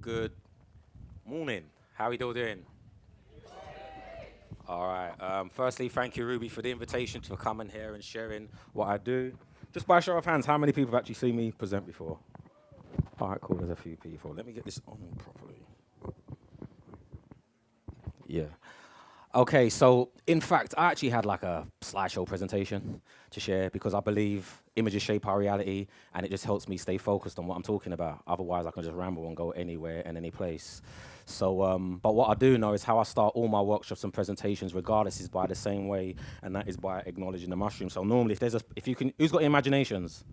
Good morning. How are we all doing? All right. Firstly, thank you, Ruby, for the invitation to come in here and sharing what I do. Just by show of hands, how many people have actually seen me present before? All right, cool. There's a few people. Let me get this on properly. Yeah. Okay, so in fact, I actually had like a slideshow presentation to share because I believe images shape our reality and it just helps me stay focused on what I'm talking about. Otherwise, I can just ramble and go anywhere and any place. So, but what I do know is how I start all my workshops and presentations, regardless, is by the same way, and that is by acknowledging the mushroom. So normally, if you can, who's got imaginations?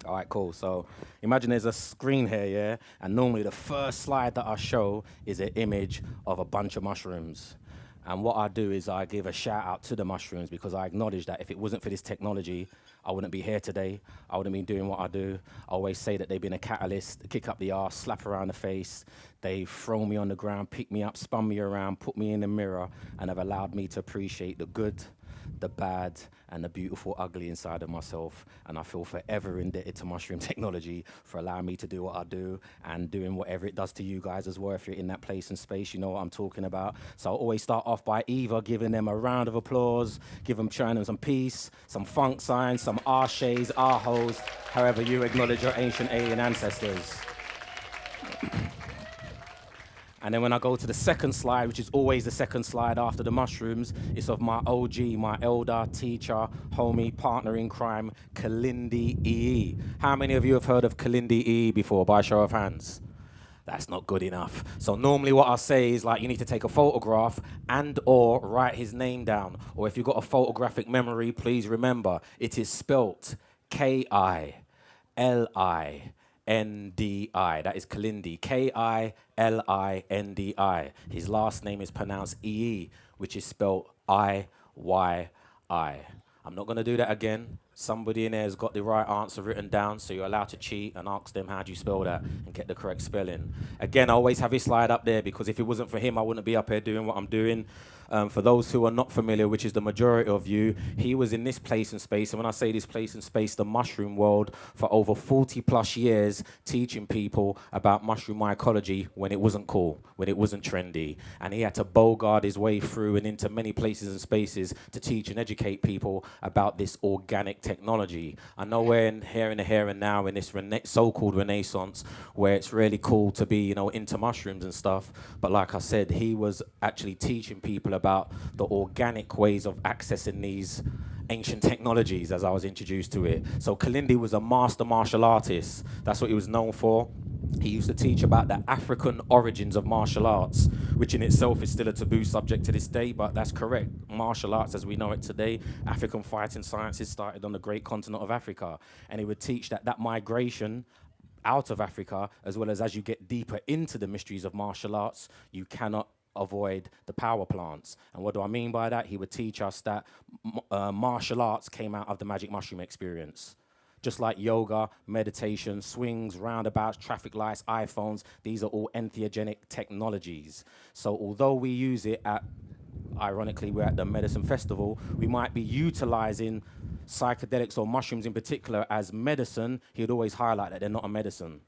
All right, cool. So imagine there's a screen here, yeah? And normally the first slide that I show is an image of a bunch of mushrooms. And what I do is I give a shout out to the mushrooms because I acknowledge that if it wasn't for this technology, I wouldn't be here today. I wouldn't be doing what I do. I always say that they've been a catalyst, kick up the arse, slap around the face. They throw me on the ground, pick me up, spun me around, put me in the mirror, and have allowed me to appreciate the good, the bad, and the beautiful ugly inside of myself. And I feel forever indebted to mushroom technology for allowing me to do what I do and doing whatever it does to you guys as well. If you're in that place and space, you know what I'm talking about. So I always start off by either giving them a round of applause, showing them some peace, some funk signs, some arshays, ahos, however you acknowledge your ancient alien ancestors. And then when I go to the second slide, which is always the second slide after the mushrooms, it's of my OG, my elder, teacher, homie, partner in crime, Cindi E. How many of you have heard of Cindi E before, by show of hands? That's not good enough. So normally what I say is like you need to take a photograph and or write his name down. Or if you've got a photographic memory, please remember it is spelt K-I-L-I-N-D-I. That is Kalindi. K-I-L-I-N-D-I. His last name is pronounced E-E, which is spelled I-Y-I. I'm not going to do that again. Somebody in there has got the right answer written down, so you're allowed to cheat and ask them how do you spell that and get the correct spelling. Again, I always have his slide up there because if it wasn't for him, I wouldn't be up here doing what I'm doing. For those who are not familiar, which is the majority of you, he was in this place and space, and when I say this place and space, the mushroom world, for over 40 plus years, teaching people about mushroom mycology when it wasn't cool, when it wasn't trendy. And he had to bogart his way through and into many places and spaces to teach and educate people about this organic technology. I know we're in the here and now in this so-called renaissance where it's really cool to be, into mushrooms and stuff. But like I said, he was actually teaching people about the organic ways of accessing these ancient technologies as I was introduced to it. So Kalindi was a master martial artist. That's what he was known for. He used to teach about the African origins of martial arts, which in itself is still a taboo subject to this day, but that's correct. Martial arts as we know it today, African fighting sciences started on the great continent of Africa. And he would teach that migration out of Africa, as well as you get deeper into the mysteries of martial arts, you cannot avoid the power plants. And what do I mean by that? He would teach us that martial arts came out of the magic mushroom experience. Just like yoga, meditation, swings, roundabouts, traffic lights, iPhones, these are all entheogenic technologies. So although we use it ironically, we're at the medicine festival, we might be utilizing psychedelics or mushrooms in particular as medicine. He would always highlight that they're not a medicine.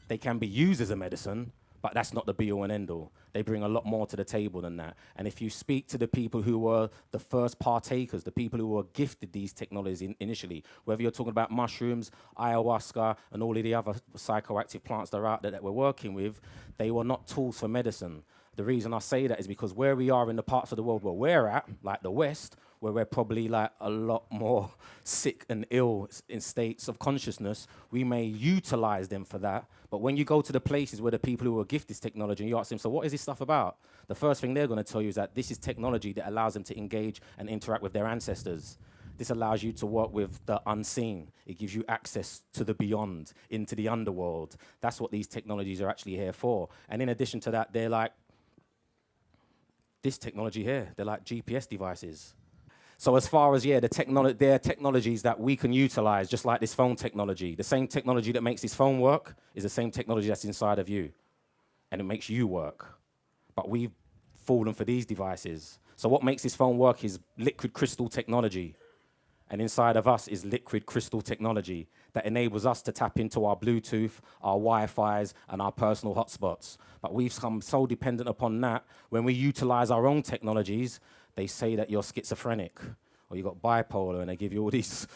They can be used as a medicine, but that's not the be-all and end-all. They bring a lot more to the table than that. And if you speak to the people who were the first partakers, the people who were gifted these technologies initially, whether you're talking about mushrooms, ayahuasca, and all of the other psychoactive plants that are out there that we're working with, they were not tools for medicine. The reason I say that is because where we are in the parts of the world where we're at, like the West, where we're probably like a lot more sick and ill in states of consciousness, we may utilize them for that. But when you go to the places where the people who are gifted this technology, and you ask them, so what is this stuff about? The first thing they're going to tell you is that this is technology that allows them to engage and interact with their ancestors. This allows you to work with the unseen. It gives you access to the beyond, into the underworld. That's what these technologies are actually here for. And in addition to that, they're like this technology here. They're like GPS devices. So as far as, they're technologies that we can utilize, just like this phone technology. The same technology that makes this phone work is the same technology that's inside of you. And it makes you work. But we've fallen for these devices. So what makes this phone work is liquid crystal technology. And inside of us is liquid crystal technology that enables us to tap into our Bluetooth, our Wi-Fi's, and our personal hotspots. But we've become so dependent upon that, when we utilize our own technologies, they say that you're schizophrenic or you've got bipolar, and they give you all these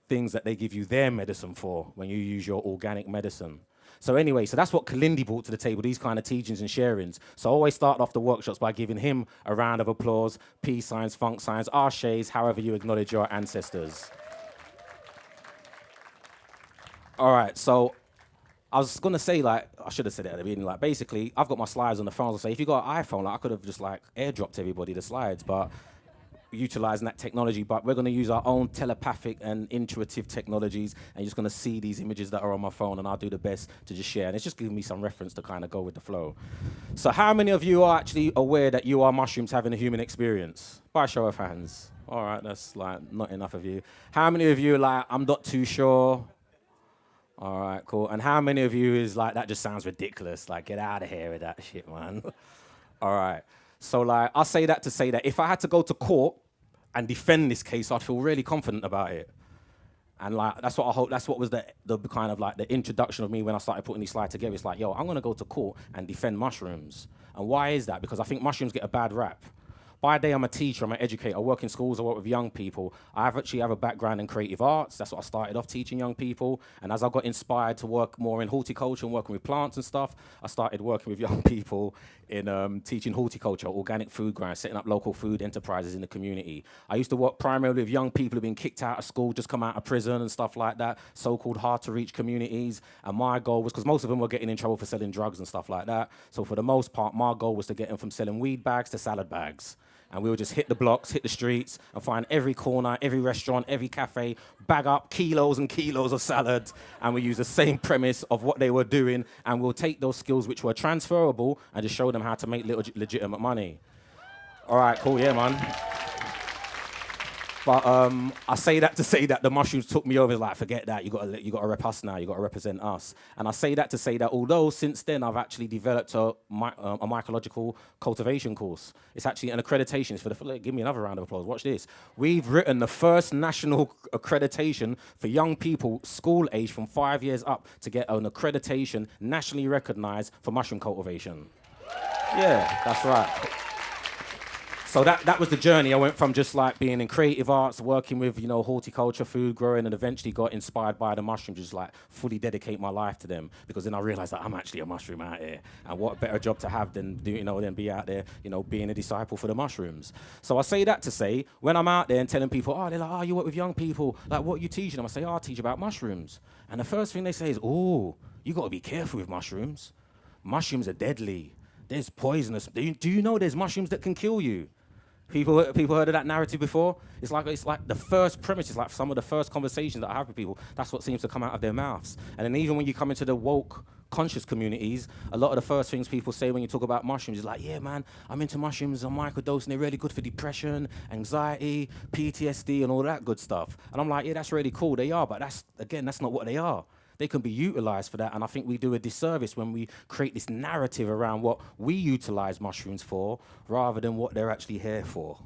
things that they give you their medicine for when you use your organic medicine. So anyway, so that's what Cindi brought to the table, these kind of teachings and sharings. So I always start off the workshops by giving him a round of applause, peace signs, funk signs, our shays, however you acknowledge your ancestors. All right, so I was gonna say, like, I should have said it at the beginning, like, basically, I've got my slides on the phone. I'll say, if you got an iPhone, like, I could have just, like, airdropped everybody the slides, but utilizing that technology, but we're gonna use our own telepathic and intuitive technologies, and you're just gonna see these images that are on my phone, and I'll do the best to just share. And it's just giving me some reference to kind of go with the flow. So how many of you are actually aware that you are mushrooms having a human experience? By a show of hands. All right, that's like not enough of you. How many of you are like, I'm not too sure? All right, cool. And how many of you is like, that just sounds ridiculous? Like, get out of here with that shit, man. All right. So, like, I'll say that to say that if I had to go to court and defend this case, I'd feel really confident about it. And, like, that's what I hope, that's what was the kind of, like, the introduction of me when I started putting these slides together. It's like, yo, I'm going to go to court and defend mushrooms. And why is that? Because I think mushrooms get a bad rap. By day, I'm a teacher, I'm an educator, I work in schools, I work with young people. I actually have a background in creative arts. That's what I started off teaching young people. And as I got inspired to work more in horticulture and working with plants and stuff, I started working with young people in teaching horticulture, organic food growers, setting up local food enterprises in the community. I used to work primarily with young people who've been kicked out of school, just come out of prison and stuff like that, so-called hard-to-reach communities. And my goal was, because most of them were getting in trouble for selling drugs and stuff like that, so for the most part, my goal was to get them from selling weed bags to salad bags. And we would just hit the blocks, hit the streets, and find every corner, every restaurant, every cafe, bag up kilos and kilos of salad, and we use the same premise of what they were doing, and we'll take those skills which were transferable and just show them how to make legitimate money. All right, cool, yeah, man. But I say that to say that the mushrooms took me over. Like, forget that. You got to rep us now. You got to represent us. And I say that to say that although since then I've actually developed a mycological cultivation course. It's actually an accreditation. It's for the. Give me another round of applause. Watch this. We've written the first national accreditation for young people, school age from 5 years up, to get an accreditation nationally recognized for mushroom cultivation. Yeah, that's right. So that was the journey. I went from just like being in creative arts, working with, horticulture, food growing, and eventually got inspired by the mushrooms, just like fully dedicate my life to them. Because then I realized that I'm actually a mushroom out here. And what better job to have than be out there, being a disciple for the mushrooms. So I say that to say, when I'm out there and telling people, they're like, you work with young people, like, what are you teaching them? I say, I teach about mushrooms. And the first thing they say is, you got to be careful with mushrooms. Mushrooms are deadly. There's poisonous. Do you know there's mushrooms that can kill you? People heard of that narrative before? It's like the first premise, it's like some of the first conversations that I have with people, that's what seems to come out of their mouths. And then even when you come into the woke, conscious communities, a lot of the first things people say when you talk about mushrooms is like, yeah, man, I'm into mushrooms, I'm microdosing, they're really good for depression, anxiety, PTSD, and all that good stuff. And I'm like, yeah, that's really cool, they are, but that's not what they are. They can be utilized for that, and I think we do a disservice when we create this narrative around what we utilize mushrooms for rather than what they're actually here for.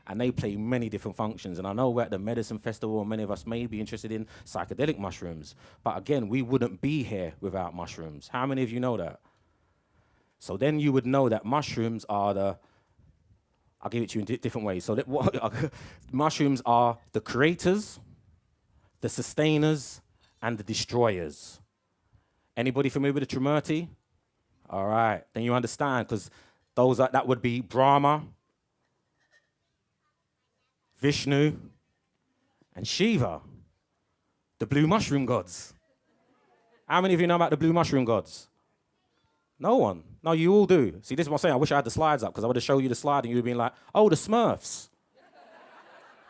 And they play many different functions, and I know we're at the medicine festival and many of us may be interested in psychedelic mushrooms, but again, we wouldn't be here without mushrooms. How many of you know that? So then you would know that mushrooms are I'll give it to you in different ways. So mushrooms are the creators, the sustainers, and the destroyers. Anybody familiar with the Trimurti? All right, then you understand, because that would be Brahma, Vishnu, and Shiva, the blue mushroom gods. How many of you know about the blue mushroom gods? No one. No, you all do. See, this is what I'm saying. I wish I had the slides up, because I would have showed you the slide and you would have been like, oh, the Smurfs.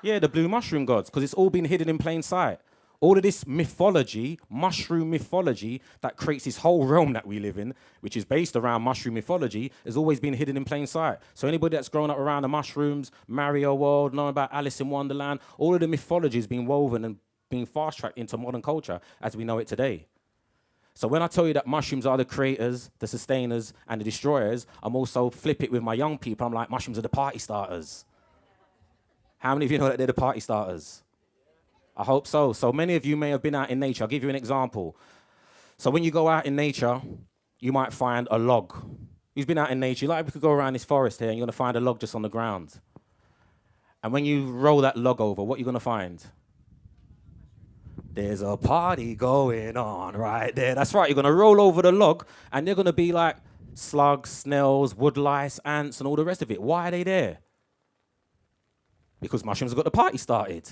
Yeah, the blue mushroom gods, because it's all been hidden in plain sight. All of this mythology, mushroom mythology, that creates this whole realm that we live in, which is based around mushroom mythology, has always been hidden in plain sight. So anybody that's grown up around the mushrooms, Mario World, knowing about Alice in Wonderland, all of the mythology has been woven and being fast-tracked into modern culture as we know it today. So when I tell you that mushrooms are the creators, the sustainers, and the destroyers, I'm also flip it with my young people. I'm like, mushrooms are the party starters. How many of you know that they're the party starters? I hope so. So many of you may have been out in nature. I'll give you an example. So when you go out in nature, you might find a log. Who's been out in nature? Like we could go around this forest here and you're going to find a log just on the ground. And when you roll that log over, what are you going to find? There's a party going on right there. That's right. You're going to roll over the log and they're going to be like slugs, snails, woodlice, ants, and all the rest of it. Why are they there? Because mushrooms have got the party started.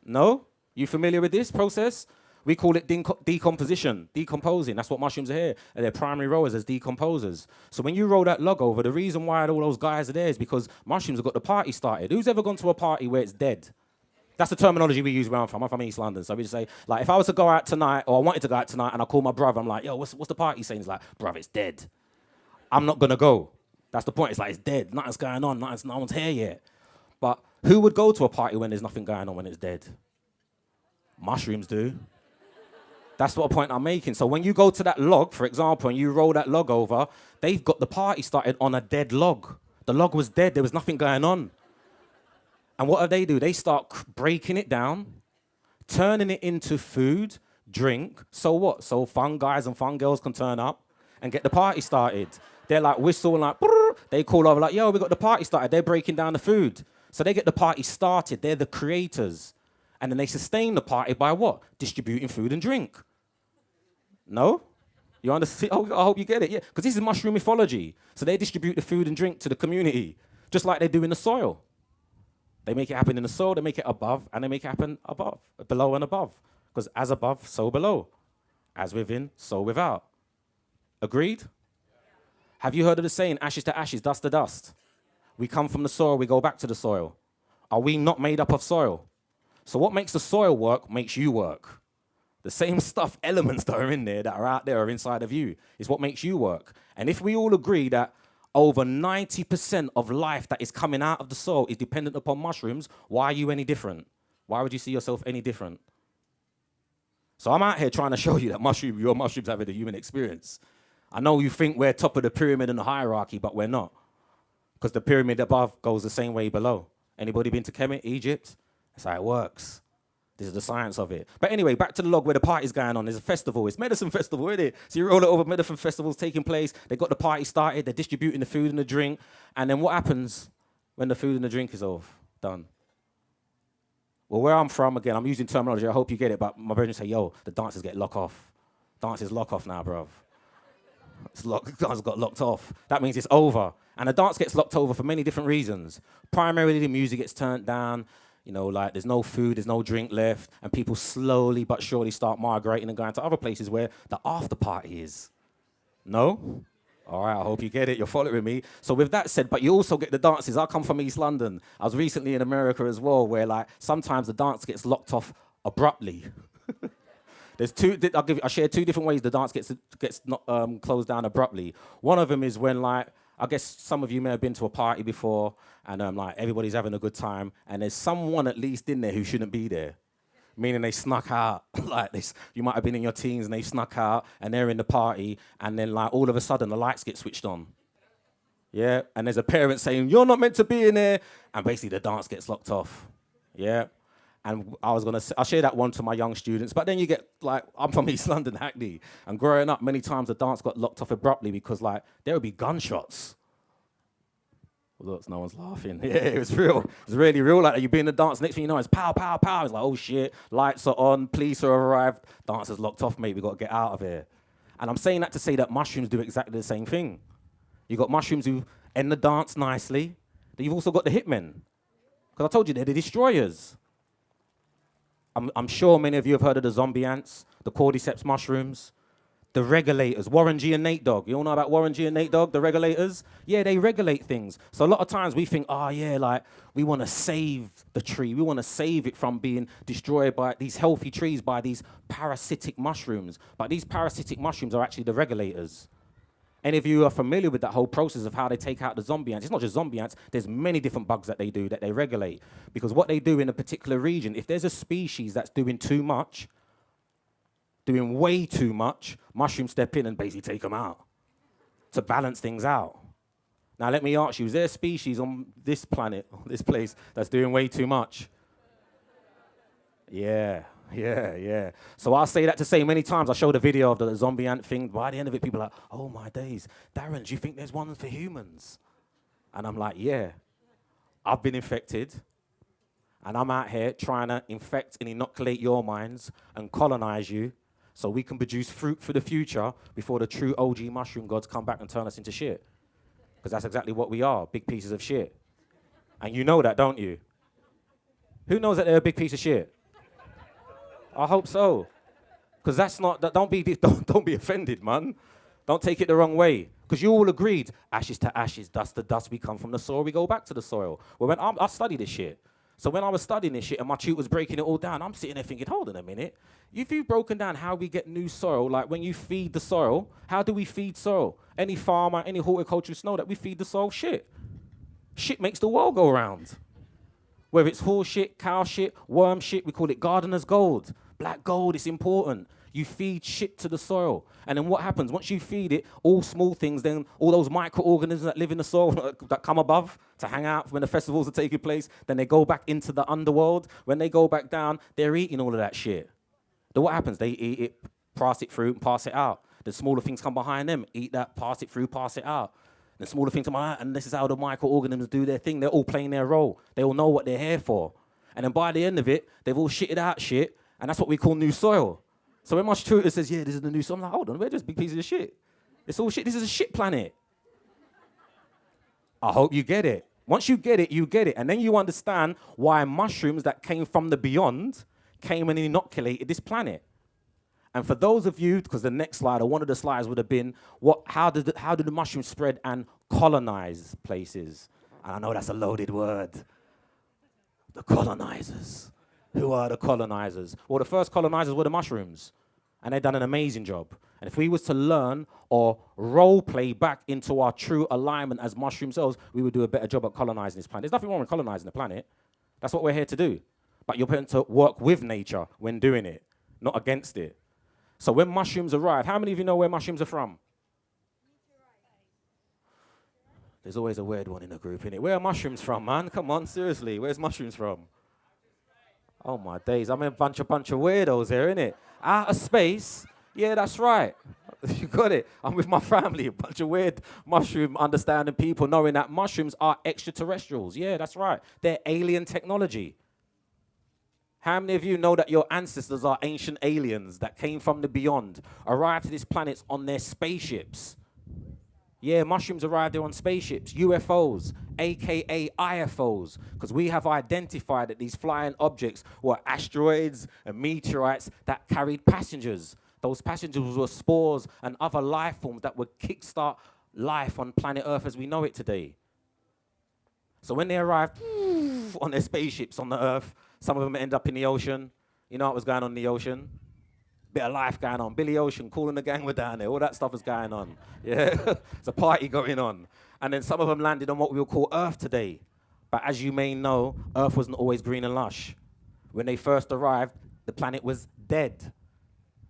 No? You familiar with this process? We call it decomposition, decomposing. That's what mushrooms are here. And they're primary rowers as decomposers. So when you roll that log over, the reason why all those guys are there is because mushrooms have got the party started. Who's ever gone to a party where it's dead? That's the terminology we use where I'm from. I'm from East London. So we just say, like, if I was to go out tonight, or I wanted to go out tonight, and I call my brother, I'm like, yo, what's the party saying? He's like, bruv, it's dead. I'm not going to go. That's the point. It's like, it's dead. Nothing's going on. No one's here yet. But who would go to a party when there's nothing going on when it's dead? Mushrooms do. That's what point I'm making. So when you go to that log, for example, and you roll that log over, they've got the party started on a dead log. The log was dead. There was nothing going on. And what do? They start breaking it down, turning it into food, drink. So what? So fungi and fungals can turn up and get the party started. They're like whistling, like, brrr. They call over like, yo, we got the party started. They're breaking down the food. So they get the party started. They're the creators. And then they sustain the party by what? Distributing food and drink. No? You understand? Oh, I hope you get it. Yeah, because this is mushroom mythology. So they distribute the food and drink to the community, just like they do in the soil. They make it happen in the soil, they make it above, and they make it happen above, below and above. Because as above, so below. As within, so without. Agreed? Have you heard of the saying, ashes to ashes, dust to dust? We come from the soil, we go back to the soil. Are we not made up of soil? So what makes the soil work makes you work. The same stuff, elements that are in there, that are out there, are inside of you, is what makes you work. And if we all agree that over 90% of life that is coming out of the soil is dependent upon mushrooms, why are you any different? Why would you see yourself any different? So I'm out here trying to show you that your mushrooms have a human experience. I know you think we're top of the pyramid in the hierarchy, but we're not. Because the pyramid above goes the same way below. Anybody been to Kemet, Egypt? That's how it works. This is the science of it. But anyway, back to the log where the party's going on. There's a festival. It's medicine festival, isn't it? So you roll it over, medicine festival's taking place. They got the party started. They're distributing the food and the drink. And then what happens when the food and the drink is done? Well, where I'm from, again, I'm using terminology. I hope you get it. But my brethren say, yo, the dancers get lock off. Dancers lock off now, bruv. The dance got locked off. That means it's over. And the dance gets locked over for many different reasons. Primarily, the music gets turned down. You know, like there's no food, there's no drink left, and people slowly but surely start migrating and going to other places where the after party is. No? All right, I hope you get it. You're following me. So with that said, but you also get the dances. I come from East London. I was recently in America as well, where like sometimes the dance gets locked off abruptly. There's I'll share two different ways the dance gets not, closed down abruptly. One of them is when like, I guess some of you may have been to a party before, and like everybody's having a good time, and there's someone at least in there who shouldn't be there, meaning they snuck out. Like this, you might have been in your teens and they snuck out, and they're in the party, and then like all of a sudden the lights get switched on. Yeah, and there's a parent saying you're not meant to be in there, and basically the dance gets locked off. Yeah. And I'll share that one to my young students, but then you get, like, I'm from East London, Hackney, and growing up, many times the dance got locked off abruptly because, like, there would be gunshots. Look, no one's laughing. Yeah, it was real. It was really real. Like, you'd be in the dance, next thing you know, it's pow, pow, pow. It's like, oh, shit, lights are on, police are arrived, dancers locked off, mate, we got to get out of here. And I'm saying that to say that mushrooms do exactly the same thing. You've got mushrooms who end the dance nicely, but you've also got the hitmen. Because I told you, they're the destroyers. I'm sure many of you have heard of the zombie ants, the cordyceps mushrooms, the regulators, Warren G and Nate Dogg. You all know about Warren G and Nate Dogg, the regulators? Yeah, they regulate things. So a lot of times we think, oh yeah, like we want to save the tree. We want to save it from being destroyed by these healthy trees, by these parasitic mushrooms. But these parasitic mushrooms are actually the regulators. Any of you are familiar with that whole process of how they take out the zombie ants? It's not just zombie ants. There's many different bugs that they do that they regulate. Because what they do in a particular region, if there's a species that's doing too much, doing way too much, mushrooms step in and basically take them out to balance things out. Now, let me ask you, is there a species on this planet, this place, that's doing way too much? Yeah, yeah. So I'll say that to say many times. I showed a video of the zombie ant thing. By the end of it, people are like, oh my days, Darren, do you think there's one for humans? And I'm like, yeah, I've been infected. And I'm out here trying to infect and inoculate your minds and colonize you so we can produce fruit for the future before the true OG mushroom gods come back and turn us into shit. Because that's exactly what we are, big pieces of shit. And you know that, don't you? Who knows that they're a big piece of shit? I hope so. Because that's not, don't be offended, man. Don't take it the wrong way. Because you all agreed, ashes to ashes, dust to dust, we come from the soil, we go back to the soil. Well, when I study this shit. So when I was studying this shit and my tutor was breaking it all down, I'm sitting there thinking, hold on a minute. If you've broken down how we get new soil, like when you feed the soil, how do we feed soil? Any farmer, any horticulturist know that we feed the soil shit. Shit makes the world go round. Whether it's horse shit, cow shit, worm shit, we call it gardener's gold. Black gold, it's important. You feed shit to the soil. And then what happens? Once you feed it, all small things, then all those microorganisms that live in the soil that come above to hang out when the festivals are taking place, then they go back into the underworld. When they go back down, they're eating all of that shit. Then what happens? They eat it, pass it through, and pass it out. The smaller things come behind them, eat that, pass it through, pass it out. The smaller things come behind, and this is how the microorganisms do their thing. They're all playing their role. They all know what they're here for. And then by the end of it, they've all shitted out shit, and that's what we call new soil. So when my tutor says, yeah, this is the new soil, I'm like, hold on, we're just big pieces of shit. It's all shit. This is a shit planet. I hope you get it. Once you get it, you get it. And then you understand why mushrooms that came from the beyond came and inoculated this planet. And for those of you, because the next slide, or one of the slides would have been, how did the mushrooms spread and colonize places? And I know that's a loaded word. The colonizers. Who are the colonizers? Well, the first colonizers were the mushrooms. And they've done an amazing job. And if we was to learn or role play back into our true alignment as mushroom cells, we would do a better job at colonizing this planet. There's nothing wrong with colonizing the planet. That's what we're here to do. But you're meant to work with nature when doing it, not against it. So when mushrooms arrive, how many of you know where mushrooms are from? There's always a weird one in the group, innit? Where are mushrooms from, man? Come on, seriously. Where's mushrooms from? Oh, my days. I'm a bunch of weirdos here, innit? Outer space? Yeah, that's right. You got it. I'm with my family, a bunch of weird mushroom understanding people, knowing that mushrooms are extraterrestrials. Yeah, that's right. They're alien technology. How many of you know that your ancestors are ancient aliens that came from the beyond, arrived to this planet on their spaceships? Yeah, mushrooms arrived there on spaceships, UFOs, aka IFOs, because we have identified that these flying objects were asteroids and meteorites that carried passengers. Those passengers were spores and other life forms that would kickstart life on planet Earth as we know it today. So when they arrived on their spaceships on the Earth, some of them end up in the ocean. You know what was going on in the ocean? Bit of life going on. Billy Ocean, Cool and the Gang were down there. All that stuff was going on. Yeah, it's a party going on. And then some of them landed on what we will call Earth today. But as you may know, Earth wasn't always green and lush. When they first arrived, the planet was dead.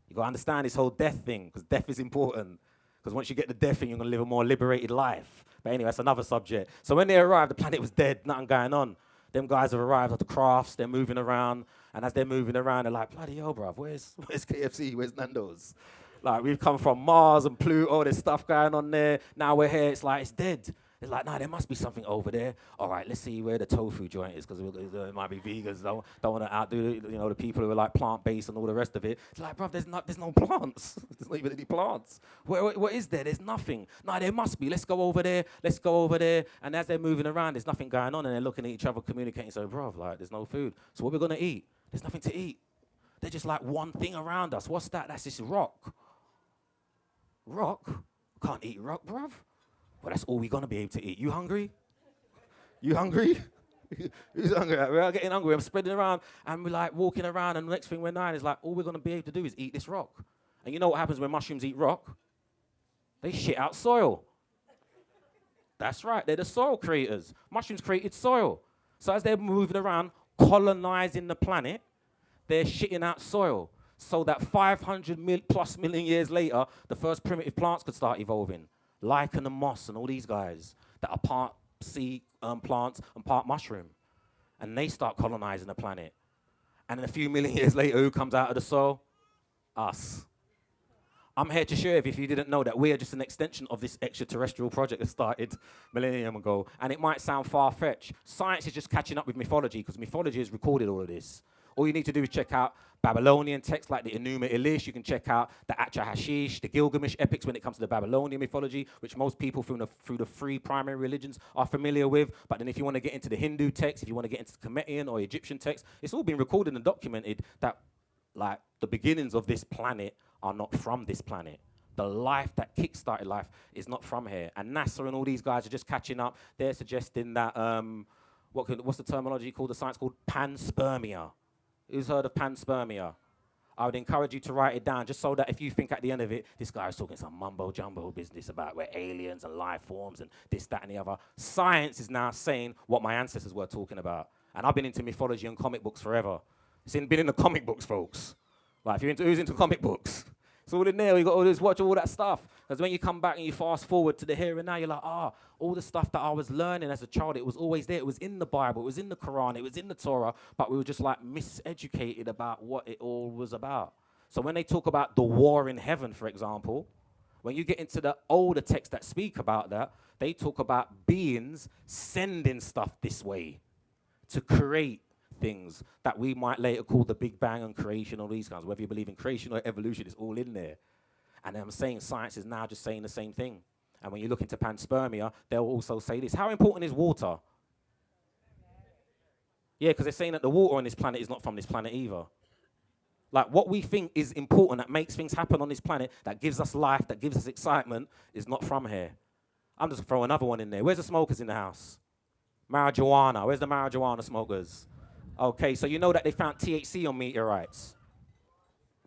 You got to understand this whole death thing, because death is important. Because once you get the death thing, you're going to live a more liberated life. But anyway, that's another subject. So when they arrived, the planet was dead, nothing going on. Them guys have arrived at the crafts, they're moving around, and as they're moving around, they're like, bloody hell, bruv, where's KFC, where's Nando's? Like, we've come from Mars and Pluto, there's stuff going on there, now we're here, it's like, it's dead. They're like, nah, there must be something over there. All right, let's see where the tofu joint is, because it might be vegans, don't want to outdo the people who are like plant-based and all the rest of it. It's like, bruv, there's no plants. There's not even any plants. What is there? There's nothing. No, there must be. Let's go over there. And as they're moving around, there's nothing going on, and they're looking at each other, communicating. So, bruv, like, there's no food. So what are we going to eat? There's nothing to eat. They're just like one thing around us. What's that? That's this rock. Rock? Can't eat rock, bruv. Well, that's all we're going to be able to eat. You hungry? You hungry? Who's hungry? We're all getting hungry. I'm spreading around, and we're like walking around, and the next thing we're knowing is like, all we're going to be able to do is eat this rock. And you know what happens when mushrooms eat rock? They shit out soil. That's right. They're the soil creators. Mushrooms created soil. So as they're moving around, colonizing the planet, they're shitting out soil. So that 500 plus million years later, the first primitive plants could start evolving. Lichen and moss and all these guys that are part sea plants and part mushroom. And they start colonizing the planet. And then a few million years later, who comes out of the soil? Us. I'm here to share if you didn't know that we are just an extension of this extraterrestrial project that started millennium ago. And it might sound far-fetched. Science is just catching up with mythology because mythology has recorded all of this. All you need to do is check out Babylonian texts like the Enuma Elish. You can check out the Atra Hashish, the Gilgamesh epics when it comes to the Babylonian mythology, which most people through the three primary religions are familiar with. But then if you want to get into the Hindu text, if you want to get into the Kemetic or Egyptian text, it's all been recorded and documented that like the beginnings of this planet are not from this planet. The life that kick-started life is not from here. And NASA and all these guys are just catching up. They're suggesting that, what's the terminology called, the science called panspermia. Who's heard of panspermia? I would encourage you to write it down just so that if you think at the end of it, this guy is talking some mumbo-jumbo business about where aliens and life forms and this, that, and the other. Science is now saying what my ancestors were talking about. And I've been into mythology and comic books forever. It's been in the comic books, folks. Like, if you're into, who's into comic books? It's all in there. You got to just watch all that stuff. Because when you come back and you fast forward to the here and now, you're like, all the stuff that I was learning as a child, it was always there. It was in the Bible. It was in the Quran. It was in the Torah. But we were just like miseducated about what it all was about. So when they talk about the war in heaven, for example, when you get into the older texts that speak about that, they talk about beings sending stuff this way to create things that we might later call the Big Bang and creation, all these kinds. Whether you believe in creation or evolution, it's all in there. And I'm saying science is now just saying the same thing. And when you look into panspermia, they'll also say this. How important is water? Yeah, because they're saying that the water on this planet is not from this planet either. Like, what we think is important, that makes things happen on this planet, that gives us life, that gives us excitement, is not from here. I'm just throwing another one in there. Where's the smokers in the house? Marijuana. Where's the marijuana smokers? Okay, so you know that they found THC on meteorites.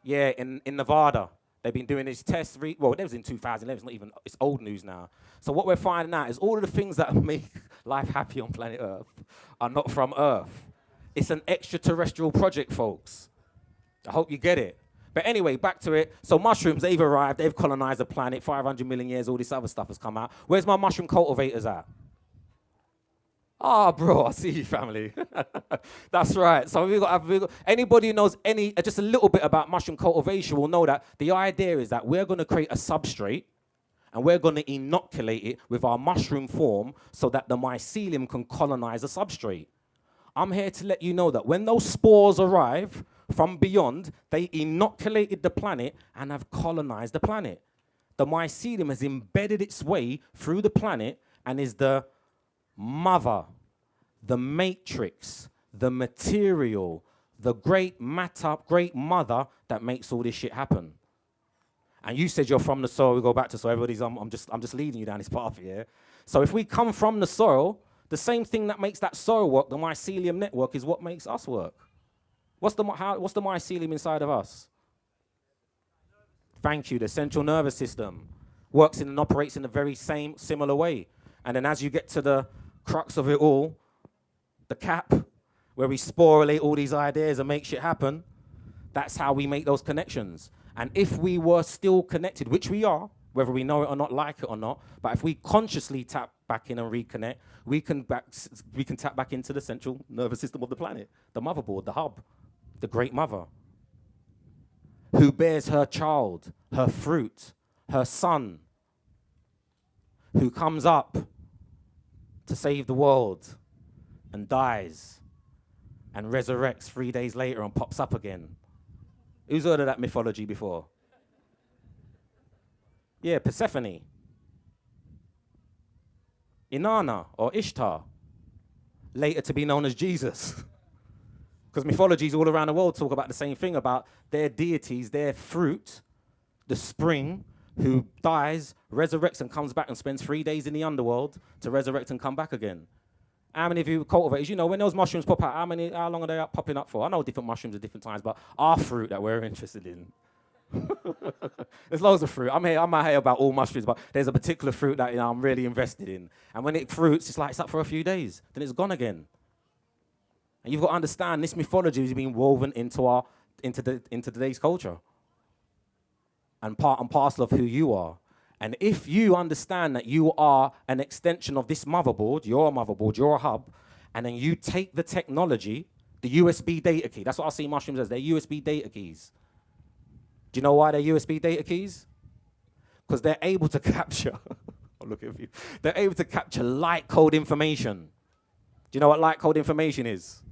Yeah, in Nevada. They've been doing these tests. Well, that was in 2011. It's not even, it's old news now. So what we're finding out is all of the things that make life happy on planet Earth are not from Earth. It's an extraterrestrial project, folks. I hope you get it. But anyway, back to it. So mushrooms, they've arrived. They've colonized the planet. 500 million years, all this other stuff has come out. Where's my mushroom cultivators at? Bro, I see you, family. That's right. So anybody who knows just a little bit about mushroom cultivation will know that the idea is that we're going to create a substrate and we're going to inoculate it with our mushroom form so that the mycelium can colonize the substrate. I'm here to let you know that when those spores arrive from beyond, they inoculated the planet and have colonized the planet. The mycelium has embedded its way through the planet and is the mother, the matrix, the material, the great matter, great mother that makes all this shit happen. And you said you're from the soil. We go back to soil. Everybody's. I'm just leading you down this path here. So if we come from the soil, the same thing that makes that soil work, the mycelium network, is what makes us work. What's the mycelium inside of us? Thank you. The central nervous system works and operates in a very similar way. And then as you get to the crux of it all, the cap, where we sporulate all these ideas and make shit happen, that's how we make those connections. And if we were still connected, which we are, whether we know it or not, like it or not, but if we consciously tap back in and reconnect, we can tap back into the central nervous system of the planet, the motherboard, the hub, the great mother, who bears her child, her fruit, her son, who comes up to save the world and dies and resurrects 3 days later and pops up again. Who's heard of that mythology before? Yeah, Persephone. Inanna or Ishtar, later to be known as Jesus. Because mythologies all around the world talk about the same thing, about their deities, their fruit, the spring, who dies, resurrects, and comes back and spends 3 days in the underworld to resurrect and come back again. How many of you cultivators, you know, when those mushrooms pop out, how long are they popping up for? I know different mushrooms at different times, but our fruit that we're interested in. There's loads of fruit. I'm not here about all mushrooms, but there's a particular fruit that I'm really invested in. And when it fruits, it's up for a few days, then it's gone again. And you've got to understand this mythology is being woven into today's culture. And part and parcel of who you are. And if you understand that you are an extension of this motherboard, you're a hub, and then you take the technology The USB data key. That's what I see mushrooms as. They're USB data keys. Do you know why they're USB data keys? Because they're able to capture, oh, look at you. They're able to capture light code information. Do you know what light code information is?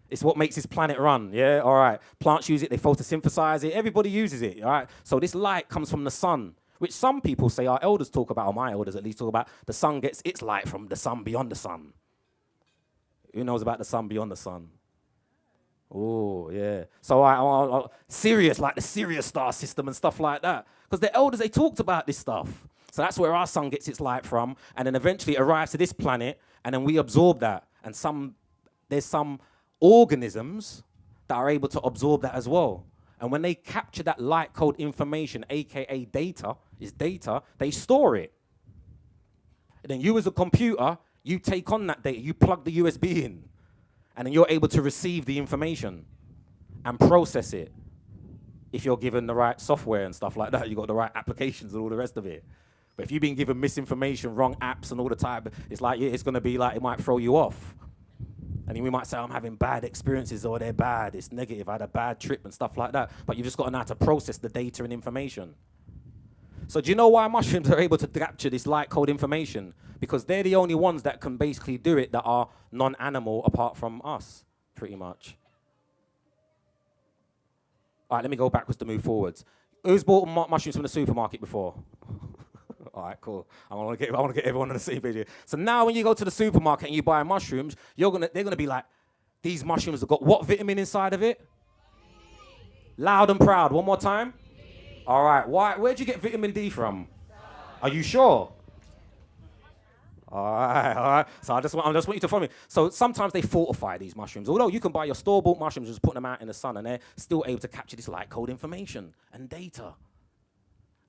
It's what makes this planet run, yeah? All right. Plants use it, they photosynthesize it, everybody uses it, all right? So this light comes from the sun, which some people say, our elders talk about, or my elders at least talk about, the sun gets its light from the sun beyond the sun. Who knows about the sun beyond the sun? Oh, yeah. So Sirius, like the Sirius star system and stuff like that. Because the elders, they talked about this stuff. So that's where our sun gets its light from, and then eventually it arrives to this planet, and then we absorb that. And there's some organisms that are able to absorb that as well. And when they capture that light code information, AKA data, they store it. And then you as a computer, you take on that data, you plug the USB in. And then you're able to receive the information and process it. If you're given the right software and stuff like that, you've got the right applications and all the rest of it. But if you've been given misinformation, wrong apps and all the time, it's like, it's going to be like, it might throw you off. And then we might say, I'm having bad experiences, or they're bad, it's negative, I had a bad trip and stuff like that. But you've just got to know how to process the data and information. So do you know why mushrooms are able to capture this light code information? Because they're the only ones that can basically do it that are non-animal apart from us, pretty much. All right, let me go backwards to move forwards. Who's bought mushrooms from the supermarket before? All right, cool. I want to get everyone on the same page here. So now when you go to the supermarket and you buy mushrooms, they're gonna be like, these mushrooms have got what vitamin inside of it? Loud and proud. One more time. All right. Where'd you get vitamin D from? Are you sure? All right. So I just want you to follow me. So sometimes they fortify these mushrooms. Although you can buy your store-bought mushrooms and just put them out in the sun, and they're still able to capture this light code information and data.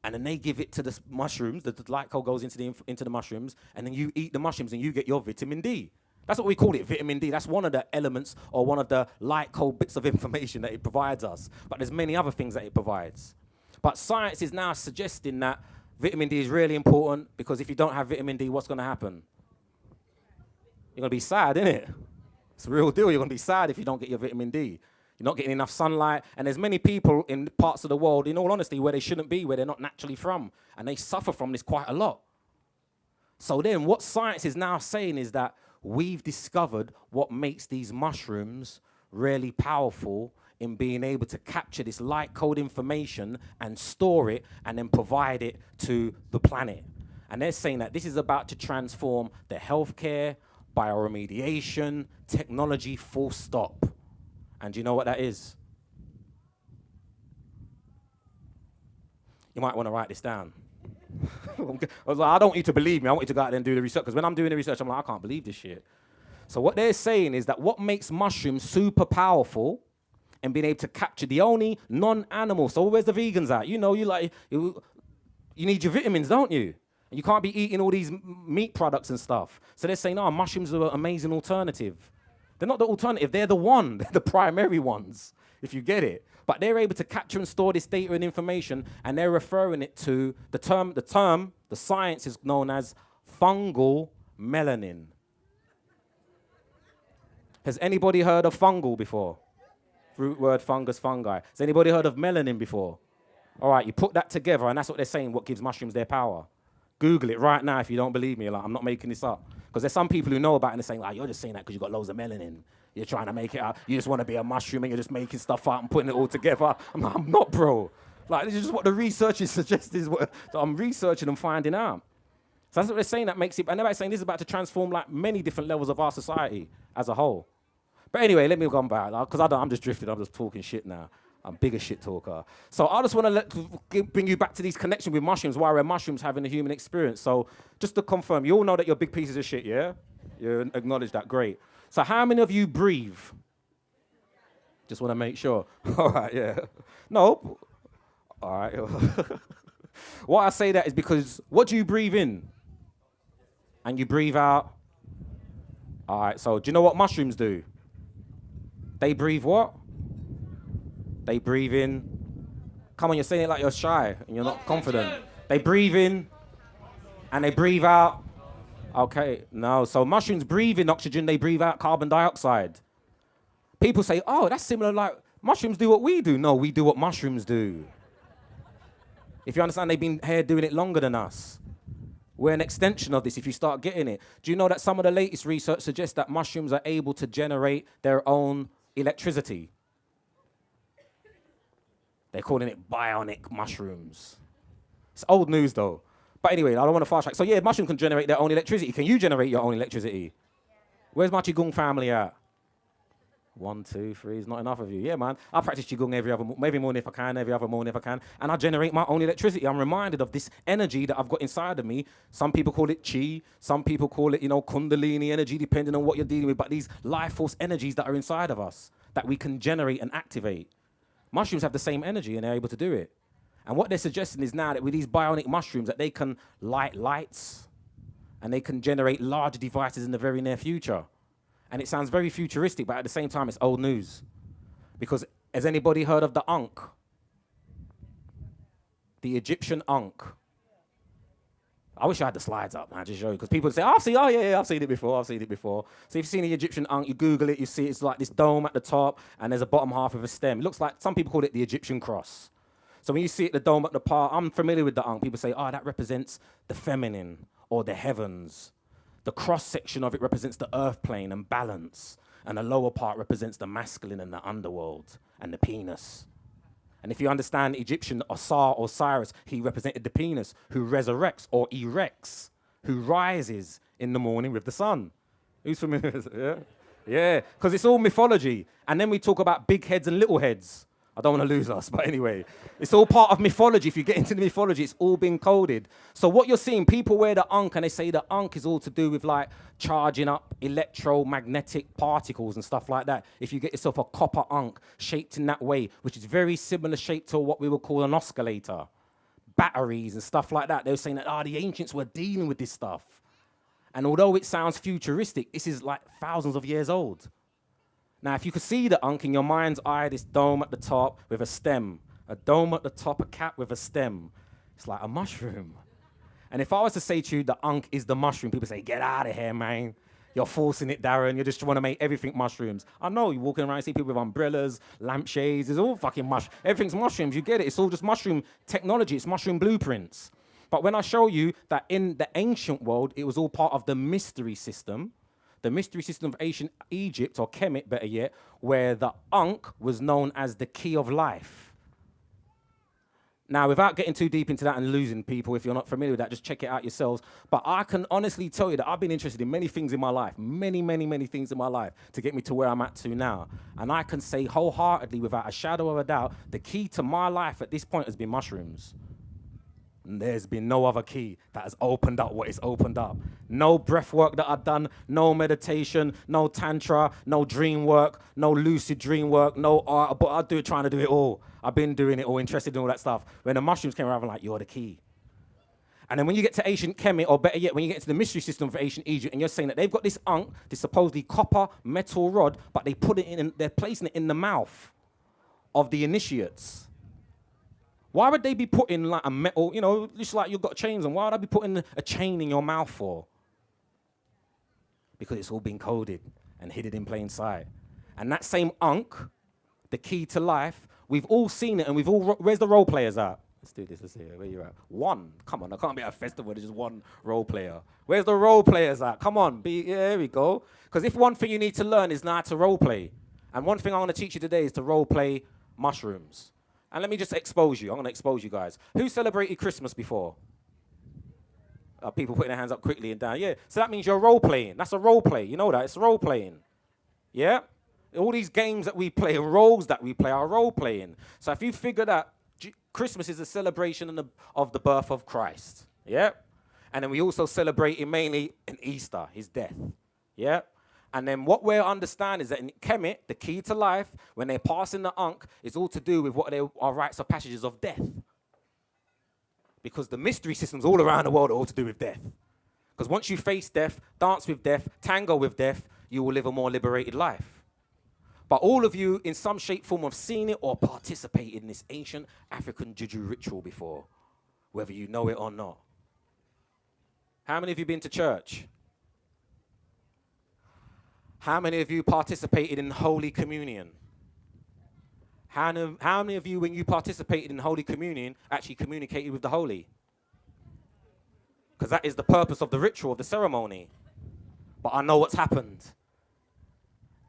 And then they give it to the mushrooms. The light code goes into the mushrooms, and then you eat the mushrooms and you get your vitamin D. That's what we call it, vitamin D. That's one of the elements or one of the light code bits of information that it provides us. But there's many other things that it provides. But science is now suggesting that vitamin D is really important, because if you don't have vitamin D, what's going to happen? You're going to be sad, innit? It's a real deal. You're going to be sad if you don't get your vitamin D. You're not getting enough sunlight. And there's many people in parts of the world, in all honesty, where they shouldn't be, where they're not naturally from. And they suffer from this quite a lot. So then what science is now saying is that we've discovered what makes these mushrooms really powerful in being able to capture this light code information and store it and then provide it to the planet. And they're saying that this is about to transform the healthcare, bioremediation, technology, full stop. And do you know what that is? You might want to write this down. I was like, I don't want you to believe me. I want you to go out there and do the research. Because when I'm doing the research, I'm like, I can't believe this shit. So what they're saying is that what makes mushrooms super powerful and being able to capture the only non-animal. So where's the vegans at? You know, you need your vitamins, don't you? And you can't be eating all these meat products and stuff. So they're saying, mushrooms are an amazing alternative. They're not the alternative, they're the one, they're the primary ones, if you get it. But they're able to capture and store this data and information, and they're referring it to the science is known as fungal melanin. Has anybody heard of fungal before? Root word, fungus, fungi. Has anybody heard of melanin before? All right, you put that together, and that's what they're saying, what gives mushrooms their power. Google it right now if you don't believe me. Like, I'm not making this up. Because there's some people who know about it and they're saying, like, you're just saying that because you've got loads of melanin. You're trying to make it out. You just want to be a mushroom and you're just making stuff out and putting it all together. I'm like, I'm not, bro. Like, this is just what the researchers suggest is what I'm researching and finding out. So that's what they're saying that makes it, and they're saying this is about to transform like many different levels of our society as a whole. But anyway, let me go back, because I'm just drifting, I'm just talking shit now. I'm a bigger shit talker. So I just want to bring you back to these connections with mushrooms, why are mushrooms having a human experience. So just to confirm, you all know that you're big pieces of shit, yeah? You acknowledge that, great. So how many of you breathe? Just want to make sure. All right, yeah. No. All right. Why I say that is because what do you breathe in? And you breathe out? All right, so do you know what mushrooms do? They breathe what? They breathe in. Come on, you're saying it like you're shy and you're not confident. They breathe in and they breathe out. Okay, no. So mushrooms breathe in oxygen, they breathe out carbon dioxide. People say, oh, that's similar, like mushrooms do what we do. No, we do what mushrooms do. If you understand, they've been here doing it longer than us. We're an extension of this if you start getting it. Do you know that some of the latest research suggests that mushrooms are able to generate their own electricity? They're calling it bionic mushrooms. It's old news though. But anyway, I don't want to fast track. So yeah, mushrooms can generate their own electricity. Can you generate your own electricity? Where's my Qigong family at? 1, 2, 3 is not enough of you. Yeah, man. I practice Qigong every morning if I can, every other morning if I can, and I generate my own electricity. I'm reminded of this energy that I've got inside of me. Some people call it Chi. Some people call it, Kundalini energy, depending on what you're dealing with. But these life force energies that are inside of us that we can generate and activate. Mushrooms have the same energy and they're able to do it. And what they're suggesting is now that with these bionic mushrooms that they can light lights and they can generate large devices in the very near future. And it sounds very futuristic, but at the same time, it's old news. Because has anybody heard of the Ankh? The Egyptian Ankh. I wish I had the slides up, man, just show you. Because people say, I've seen it before. So if you've seen the Egyptian Ankh, you Google it, you see it's like this dome at the top, and there's a bottom half of a stem. It looks like, some people call it the Egyptian cross. So when you see it, the dome at the part, I'm familiar with the Ankh. People say, that represents the feminine or the heavens. The cross-section of it represents the earth plane and balance, and the lower part represents the masculine and the underworld and the penis. And if you understand Egyptian Osiris, he represented the penis, who resurrects or erects, who rises in the morning with the sun. Who's familiar with it? Yeah, because it's all mythology. And then we talk about big heads and little heads. I don't want to lose us, but anyway. It's all part of mythology. If you get into the mythology, it's all been coded. So what you're seeing, people wear the Ankh, and they say the Ankh is all to do with like charging up electromagnetic particles and stuff like that. If you get yourself a copper Ankh shaped in that way, which is very similar shape to what we would call an oscillator, batteries and stuff like that, they were saying that, the ancients were dealing with this stuff. And although it sounds futuristic, this is like thousands of years old. Now, if you could see the Ankh in your mind's eye, this dome at the top with a stem, a dome at the top, a cap with a stem, it's like a mushroom. And if I was to say to you, the Ankh is the mushroom, people say, get out of here, man. You're forcing it, Darren. You're just trying to make everything mushrooms. I know, you're walking around, you see people with umbrellas, lampshades, it's all fucking everything's mushrooms, you get it. It's all just mushroom technology, it's mushroom blueprints. But when I show you that in the ancient world, it was all part of the mystery system, the mystery system of ancient Egypt, or Kemet, better yet, where the Ankh was known as the key of life. Now, without getting too deep into that and losing people, if you're not familiar with that, just check it out yourselves. But I can honestly tell you that I've been interested in many things in my life, many, many, many things in my life to get me to where I'm at to now. And I can say wholeheartedly, without a shadow of a doubt, the key to my life at this point has been mushrooms. And there's been no other key that has opened up what it's opened up. No breath work that I've done, no meditation, no tantra, no dream work, no lucid dream work, no art, but I'm trying to do it all. I've been doing it all, interested in all that stuff. When the mushrooms came around, I'm like, you're the key. And then when you get to ancient Kemet, or better yet, when you get to the mystery system for ancient Egypt, and you're saying that they've got this Ankh, this supposedly copper metal rod, but they put it in, they're placing it in the mouth of the initiates. Why would they be putting like a metal, just like you've got chains on, why would I be putting a chain in your mouth for? Because it's all been coded and hidden in plain sight. And that same Ankh, the key to life, we've all seen it, and where's the role players at? Let's do this, let's see, where you at? One, come on, I can't be at a festival, there's just one role player. Where's the role players at? Come on, there we go. Because if one thing you need to learn is not to role play, and one thing I want to teach you today is to role play mushrooms. And let me just expose you. I'm going to expose you guys. Who celebrated Christmas before? People putting their hands up quickly and down. Yeah. So that means you're role playing. That's a role play. You know that. It's role playing. Yeah? All these games that we play and roles that we play are role playing. So if you figure that Christmas is a celebration of the birth of Christ. Yeah? And then we also celebrate it mainly in Easter, his death. Yeah? And then what we're understanding is that in Kemet, the key to life, when they're passing the Ankh, is all to do with what are rites of passages of death. Because the mystery systems all around the world are all to do with death. Because once you face death, dance with death, tango with death, you will live a more liberated life. But all of you, in some shape, form, have seen it or participated in this ancient African juju ritual before, whether you know it or not. How many of you been to church? How many of you participated in Holy Communion? How many of you, when you participated in Holy Communion, actually communicated with the Holy? Because that is the purpose of the ritual, of the ceremony. But I know what's happened.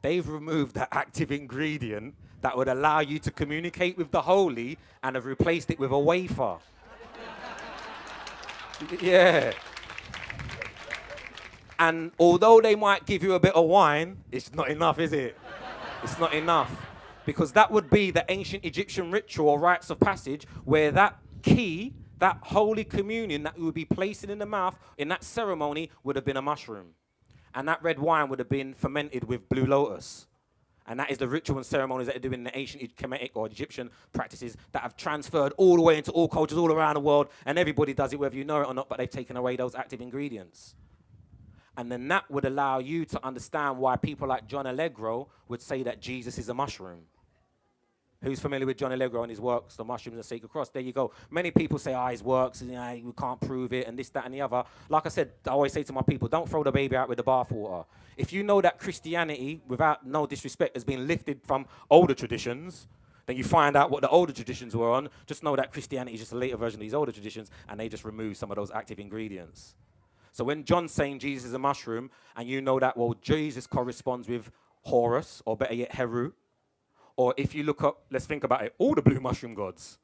They've removed that active ingredient that would allow you to communicate with the Holy and have replaced it with a wafer. Yeah. And although they might give you a bit of wine, it's not enough, is it? It's not enough. Because that would be the ancient Egyptian ritual or rites of passage where that key, that Holy Communion that you would be placing in the mouth in that ceremony would have been a mushroom. And that red wine would have been fermented with blue lotus. And that is the ritual and ceremonies that they do in the ancient Kemetic or Egyptian practices that have transferred all the way into all cultures all around the world. And everybody does it, whether you know it or not, but they've taken away those active ingredients. And then that would allow you to understand why people like John Allegro would say that Jesus is a mushroom. Who's familiar with John Allegro and his works, The Mushrooms and the Sacred Cross? There you go. Many people say, his works, we can't prove it, and this, that, and the other. Like I said, I always say to my people, don't throw the baby out with the bathwater. If you know that Christianity, without no disrespect, has been lifted from older traditions, then you find out what the older traditions were on. Just know that Christianity is just a later version of these older traditions, and they just remove some of those active ingredients. So when John's saying Jesus is a mushroom, and you know that, well, Jesus corresponds with Horus, or better yet, Heru. Or if you look up, let's think about it, all the blue mushroom gods,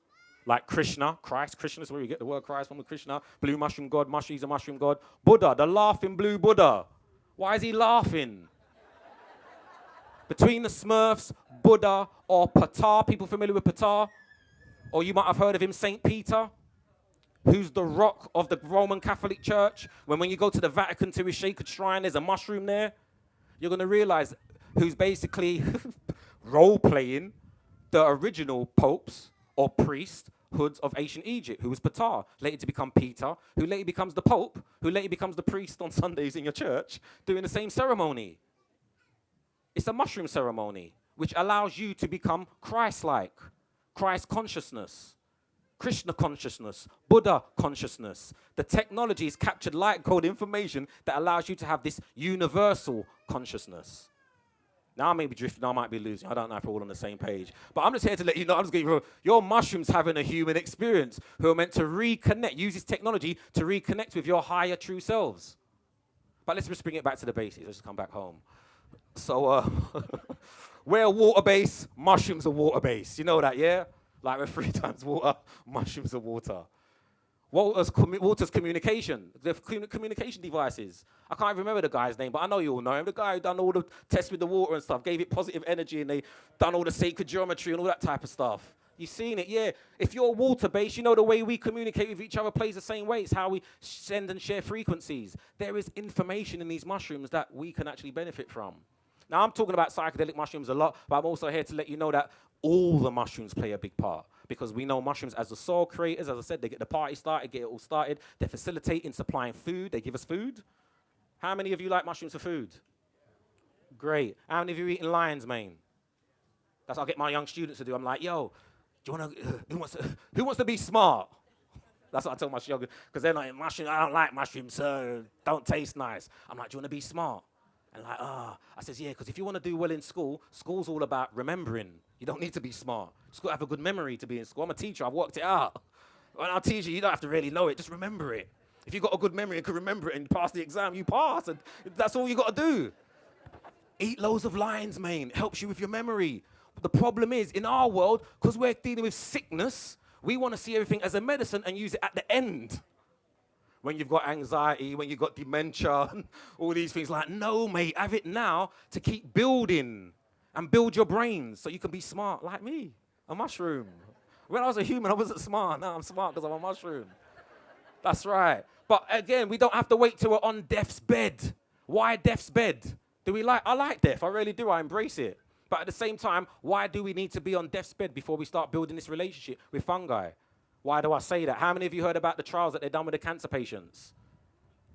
like Krishna, Christ, Krishna is where you get the word Christ from, Krishna, blue mushroom god, he's a mushroom god. Buddha, the laughing blue Buddha. Why is he laughing? Between the Smurfs, Buddha, or Ptah, people familiar with Ptah? Or you might have heard of him, Saint Peter, who's the rock of the Roman Catholic Church. When you go to the Vatican to his sacred shrine, there's a mushroom there. You're going to realize who's basically role-playing the original popes or priesthoods of ancient Egypt, who was Ptah, later to become Peter, who later becomes the pope, who later becomes the priest on Sundays in your church, doing the same ceremony. It's a mushroom ceremony, which allows you to become Christ-like, Christ consciousness, Krishna consciousness, Buddha consciousness. The technology is captured light code information that allows you to have this universal consciousness. Now I may be drifting, I might be losing. I don't know if we're all on the same page. But I'm just here to let you know, I'm just giving you, your mushrooms having a human experience who are meant to reconnect, use this technology to reconnect with your higher true selves. But let's just bring it back to the basics. Let's just come back home. So, we're water-based, mushrooms are water-based. You know that, yeah? Like we're 3 times water, mushrooms are water. Water's communication, the communication devices. I can't even remember the guy's name, but I know you all know him. The guy who done all the tests with the water and stuff, gave it positive energy, and they done all the sacred geometry and all that type of stuff. You've seen it, yeah. If you're water-based, you know the way we communicate with each other plays the same way. It's how we send and share frequencies. There is information in these mushrooms that we can actually benefit from. Now, I'm talking about psychedelic mushrooms a lot, but I'm also here to let you know that all the mushrooms play a big part, because we know mushrooms as the soul creators. As I said, they get the party started, get it all started. They facilitate in supplying food. They give us food. How many of you like mushrooms for food? Great. How many of you eating lion's mane? That's what I get my young students to do. I'm like, yo, do you want to, who wants to be smart? That's what I tell my young, because they're like, mushrooms, I don't like mushrooms, so don't taste nice. I'm like, do you want to be smart? And like, I says, yeah, because if you want to do well in school, school's all about remembering. You don't need to be smart. You just got to have a good memory to be in school. I'm a teacher. I've worked it out. When I'll teach you, you don't have to really know it. Just remember it. If you've got a good memory and can remember it and pass the exam, you pass. And that's all you got to do. Eat loads of lion's mane. It helps you with your memory. But the problem is, in our world, because we're dealing with sickness, we want to see everything as a medicine and use it at the end. When you've got anxiety, when you've got dementia, all these things, like, no, mate, have it now to keep building and build your brains so you can be smart like me, a mushroom. When I was a human, I wasn't smart. Now I'm smart because I'm a mushroom. That's right. But again, we don't have to wait till we're on death's bed. Why death's bed? I like death, I really do, I embrace it. But at the same time, why do we need to be on death's bed before we start building this relationship with fungi? Why do I say that? How many of you heard about the trials that they've done with the cancer patients?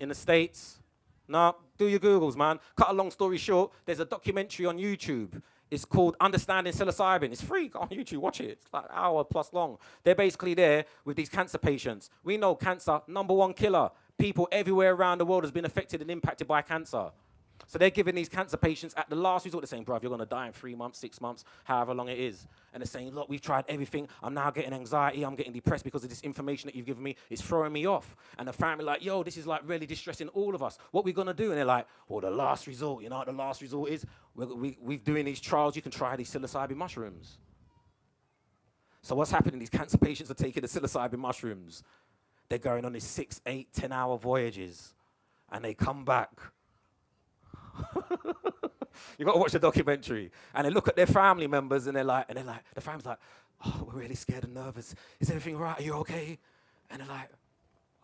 In the States? No, do your Googles, man. Cut a long story short, there's a documentary on YouTube. It's called Understanding Psilocybin. It's free on YouTube, watch it. It's like an hour plus long. They're basically there with these cancer patients. We know cancer, #1 killer. People everywhere around the world has been affected and impacted by cancer. So they're giving these cancer patients at the last resort, they're saying, bruv, you're going to die in 3 months, 6 months, however long it is. And they're saying, look, we've tried everything. I'm now getting anxiety. I'm getting depressed because of this information that you've given me. It's throwing me off. And the family like, yo, this is like really distressing all of us. What are we going to do? And they're like, well, the last resort, you know what the last resort is? We're doing these trials. You can try these psilocybin mushrooms. So what's happening? These cancer patients are taking the psilocybin mushrooms. They're going on these 6, 8, 10-hour voyages. And they come back. You got to watch the documentary. And they look at their family members and they're like, the family's like, oh, we're really scared and nervous. Is everything right? Are you okay? And they're like,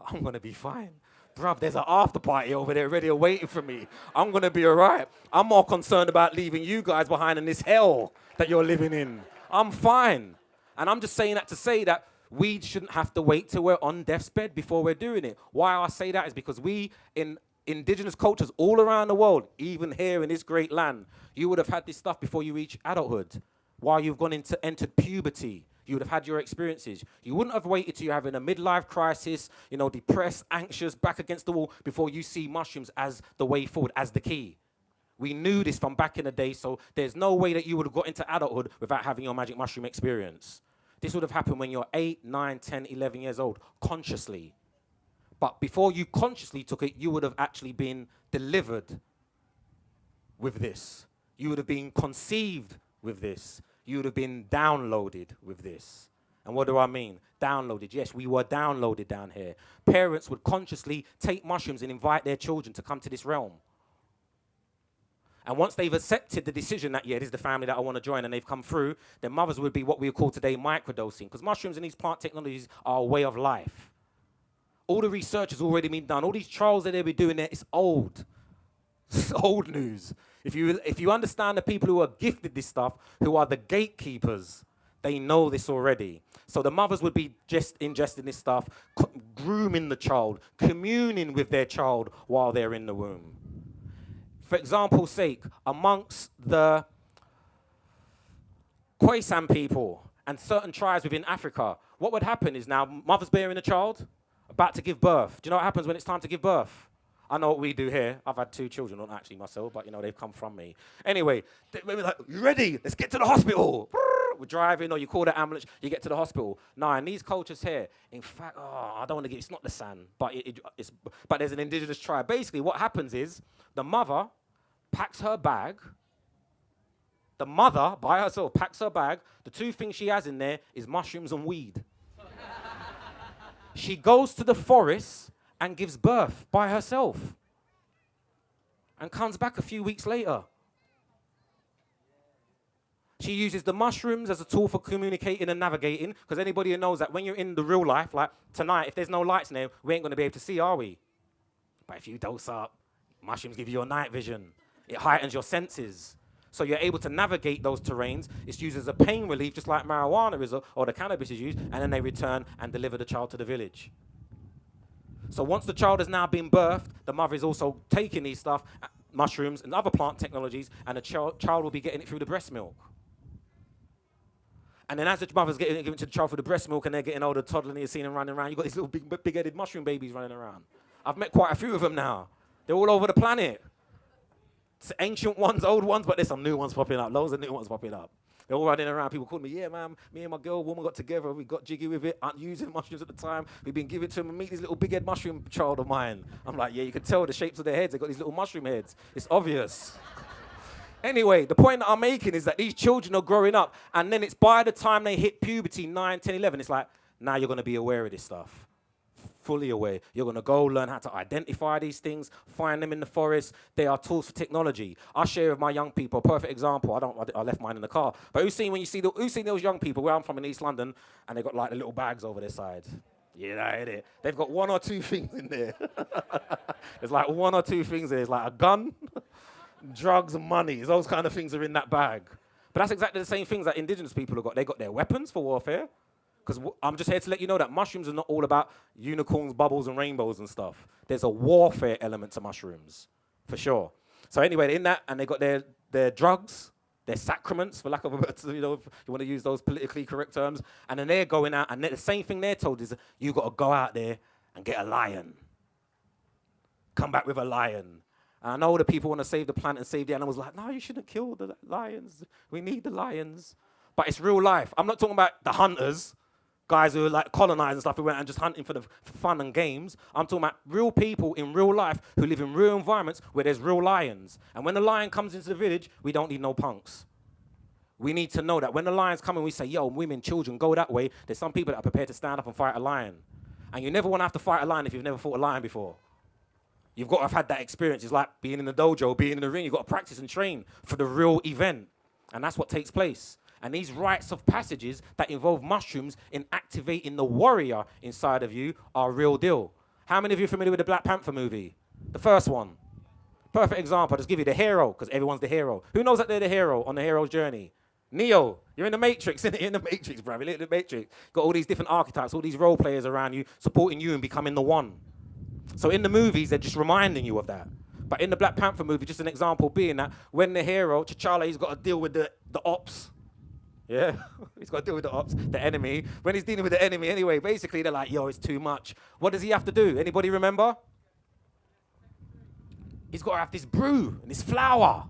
I'm going to be fine. Bruv, there's an after party over there ready waiting for me. I'm going to be all right. I'm more concerned about leaving you guys behind in this hell that you're living in. I'm fine. And I'm just saying that to say that we shouldn't have to wait till we're on death's bed before we're doing it. Why I say that is because we, in indigenous cultures all around the world, even here in this great land, you would have had this stuff before you reach adulthood. While you've entered puberty, you would have had your experiences. You wouldn't have waited till you're having a midlife crisis, depressed, anxious, back against the wall, before you see mushrooms as the way forward, as the key. We knew this from back in the day, so there's no way that you would have got into adulthood without having your magic mushroom experience. This would have happened when you're 8, 9, 10, 11 years old, consciously. But before you consciously took it, you would have actually been delivered with this. You would have been conceived with this. You would have been downloaded with this. And what do I mean? Downloaded. Yes, we were downloaded down here. Parents would consciously take mushrooms and invite their children to come to this realm. And once they've accepted the decision that, yeah, this is the family that I want to join, and they've come through, their mothers would be what we would call today microdosing, because mushrooms and these plant technologies are a way of life. All the research has already been done. All these trials that they'll be doing there, it's old. It's old news. If you understand the people who are gifted this stuff, who are the gatekeepers, they know this already. So the mothers would be just ingesting this stuff, grooming the child, communing with their child while they're in the womb. For example's sake, amongst the Khoisan people and certain tribes within Africa, what would happen is now mother's bearing a child, about to give birth. Do you know what happens when it's time to give birth? I know what we do here. I've had 2 children, not actually myself, but they've come from me. Anyway, we're like, you ready? Let's get to the hospital. We're driving, or you call the ambulance, you get to the hospital. Now, in these cultures here, in fact, I don't want to get, it's not the San, but but there's an indigenous tribe. Basically, what happens is the mother packs her bag. The mother, by herself, packs her bag. The 2 things she has in there is mushrooms and weed. She goes to the forest and gives birth by herself and comes back a few weeks later. She uses the mushrooms as a tool for communicating and navigating, because anybody who knows that when you're in the real life, like tonight, if there's no lights in there, we ain't going to be able to see, are we? But if you dose up, mushrooms give you your night vision. It heightens your senses. So you're able to navigate those terrains. It's used as a pain relief, just like marijuana is, or the cannabis is used, and then they return and deliver the child to the village. So once the child has now been birthed, the mother is also taking these stuff, mushrooms and other plant technologies, and the child will be getting it through the breast milk. And then as the mother's getting it given to the child through the breast milk, and they're getting older, toddler, and you're seeing them running around, you've got these little big-headed mushroom babies running around. I've met quite a few of them now. They're all over the planet. It's ancient ones, old ones, but there's some new ones popping up. Loads of new ones popping up. They're all running around. People call me, yeah, man, me and my woman got together. We got jiggy with it. I'm using mushrooms at the time. We've been giving it to them and meet this little big-head mushroom child of mine. I'm like, yeah, you can tell the shapes of their heads. They've got these little mushroom heads. It's obvious. Anyway, the point that I'm making is that these children are growing up, and then it's by the time they hit puberty, 9, 10, 11, it's like, now you're going to be aware of this stuff. Fully aware. You're going to go learn how to identify these things, find them in the forest. They are tools for technology. I share with my young people a perfect example. I left mine in the car. But who's seen those young people, where I'm from in East London, and they've got like the little bags over their side? Yeah, I hit it. They've got 1 or 2 things in there. There's like 1 or 2 things there. There's like a gun, drugs, and money. Those kind of things are in that bag. But that's exactly the same things that indigenous people have got. They got their weapons for warfare. Because I'm just here to let you know that mushrooms are not all about unicorns, bubbles, and rainbows and stuff. There's a warfare element to mushrooms, for sure. So anyway, in that, and they got their drugs, their sacraments, for lack of a better, if you want to use those politically correct terms. And then they're going out, and the same thing they're told is, you got to go out there and get a lion. Come back with a lion. And I know the people want to save the planet and save the animals. Like, no, you shouldn't kill the lions. We need the lions. But it's real life. I'm not talking about the hunters, guys who are like colonized and stuff who went and just hunting for the fun and games. I'm talking about real people in real life who live in real environments where there's real lions. And when the lion comes into the village, we don't need no punks. We need to know that when the lions come and we say, yo, women, children, go that way, there's some people that are prepared to stand up and fight a lion. And you never want to have to fight a lion if you've never fought a lion before. You've got to have had that experience. It's like being in the dojo, being in the ring. You've got to practice and train for the real event. And that's what takes place. And these rites of passages that involve mushrooms in activating the warrior inside of you are real deal. How many of you are familiar with the Black Panther movie? The first one. Perfect example. I'll just give you the hero, because everyone's the hero. Who knows that they're the hero on the hero's journey? Neo. You're in the Matrix, innit? You're in the Matrix, bruv. You're in the Matrix. Got all these different archetypes, all these role players around you, supporting you and becoming the one. So in the movies, they're just reminding you of that. But in the Black Panther movie, just an example being that when the hero, T'Challa, he's got to deal with the ops. Yeah, he's got to deal with the ops, the enemy. When he's dealing with the enemy anyway, basically they're like, yo, it's too much. What does he have to do? Anybody remember? He's got to have this brew and this flour.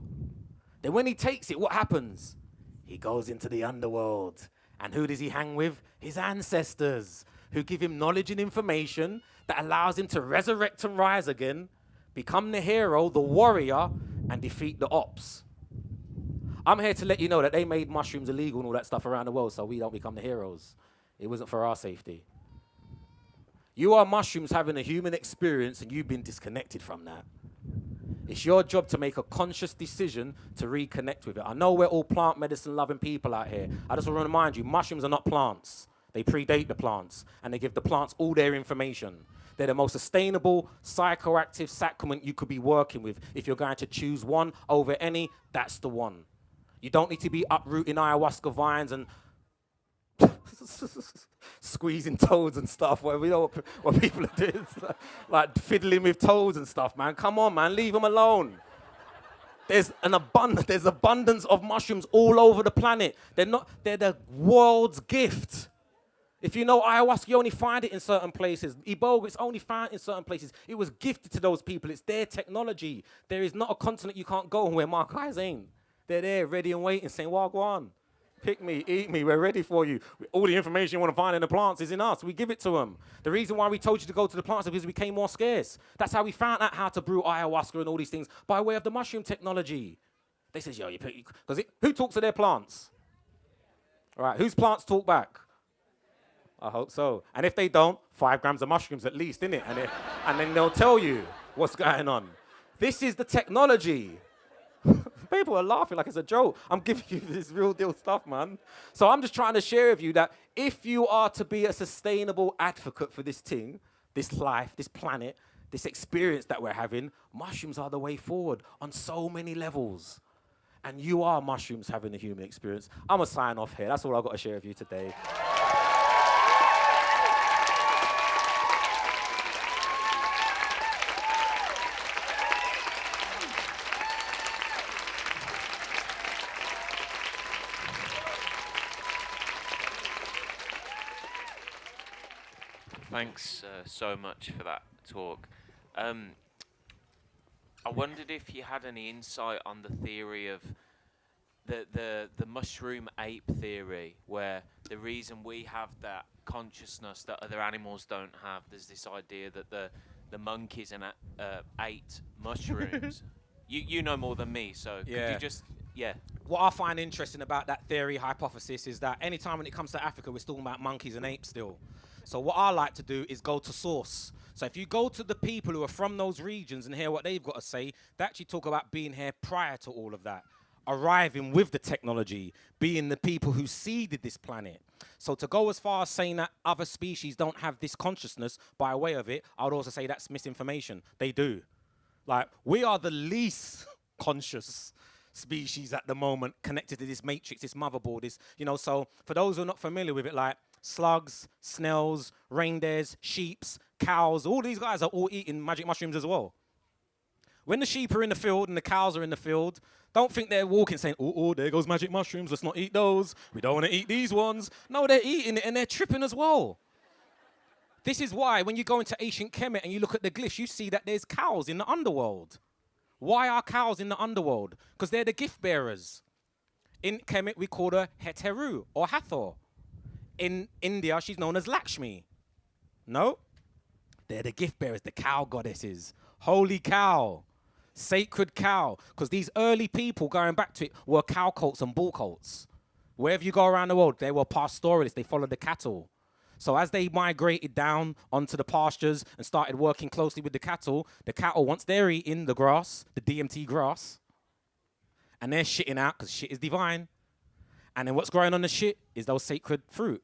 Then when he takes it, what happens? He goes into the underworld. And who does he hang with? His ancestors, who give him knowledge and information that allows him to resurrect and rise again, become the hero, the warrior, and defeat the ops. I'm here to let you know that they made mushrooms illegal and all that stuff around the world so we don't become the heroes. It wasn't for our safety. You are mushrooms having a human experience and you've been disconnected from that. It's your job to make a conscious decision to reconnect with it. I know we're all plant medicine loving people out here. I just want to remind you, mushrooms are not plants. They predate the plants, and they give the plants all their information. They're the most sustainable, psychoactive sacrament you could be working with. If you're going to choose one over any, that's the one. You don't need to be uprooting ayahuasca vines and squeezing toads and stuff. We know what people are doing. Like fiddling with toads and stuff, man. Come on, man. Leave them alone. There's abundance of mushrooms all over the planet. They're the world's gift. If you know ayahuasca, you only find it in certain places. Iboga, it's only found in certain places. It was gifted to those people. It's their technology. There is not a continent you can't go where my guys ain't. They're there, ready and waiting, saying, well, go on. Pick me, eat me, we're ready for you. All the information you want to find in the plants is in us. We give it to them. The reason why we told you to go to the plants is because we became more scarce. That's how we found out how to brew ayahuasca and all these things, by way of the mushroom technology. They says, yo, because who talks to their plants? All right, whose plants talk back? I hope so. And if they don't, 5 grams of mushrooms at least, innit? And then they'll tell you what's going on. This is the technology. People are laughing like it's a joke. I'm giving you this real deal stuff, man. So I'm just trying to share with you that if you are to be a sustainable advocate for this thing, this life, this planet, this experience that we're having, mushrooms are the way forward on so many levels. And you are mushrooms having a human experience. I'm going to sign off here. That's all I've got to share with you today. Thanks so much for that talk. I wondered if you had any insight on the theory of the mushroom ape theory, where the reason we have that consciousness that other animals don't have, there's this idea that the monkeys ate mushrooms. You know more than me, so could you just... Yeah. What I find interesting about that theory hypothesis is that anytime when it comes to Africa, we're talking about monkeys and apes still. So what I like to do is go to source. So if you go to the people who are from those regions and hear what they've got to say, they actually talk about being here prior to all of that, arriving with the technology, being the people who seeded this planet. So to go as far as saying that other species don't have this consciousness by way of it, I would also say that's misinformation. They do. Like, we are the least conscious species at the moment connected to this matrix, this motherboard, this, so for those who are not familiar with it, like slugs, snails, reindeers, sheeps, cows, all these guys are all eating magic mushrooms as well. When the sheep are in the field and the cows are in the field, don't think they're walking saying, oh, there goes magic mushrooms, let's not eat those. We don't want to eat these ones. No, they're eating it and they're tripping as well. This is why when you go into ancient Kemet and you look at the glyphs, you see that there's cows in the underworld. Why are cows in the underworld? Because they're the gift bearers. In Kemet, we call her Heteru or Hathor. In India, she's known as Lakshmi. No? They're the gift bearers, the cow goddesses. Holy cow. Sacred cow. Because these early people, going back to it, were cow cults and bull cults. Wherever you go around the world, they were pastoralists. They followed the cattle. So as they migrated down onto the pastures and started working closely with the cattle, once they're eating the grass, the DMT grass, and they're shitting out because shit is divine. And then what's growing on the shit is those sacred fruit.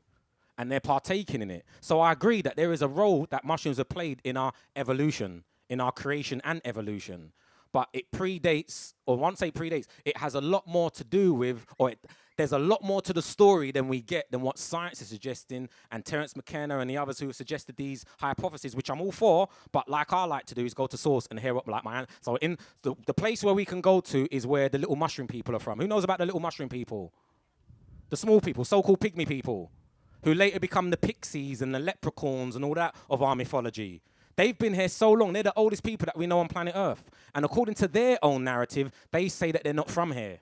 And they're partaking in it. So I agree that there is a role that mushrooms have played in our evolution, in our creation and evolution. But it predates, or once it predates, it has a lot more to do with, there's a lot more to the story than we get than what science is suggesting, and Terence McKenna and the others who have suggested these hypotheses, which I'm all for, but like I like to do is go to source and hear up like my hand. So in the place where we can go to is where the little mushroom people are from. Who knows about the little mushroom people? The small people, so-called pygmy people, who later become the pixies and the leprechauns and all that of our mythology. They've been here so long. They're the oldest people that we know on planet Earth. And according to their own narrative, they say that they're not from here.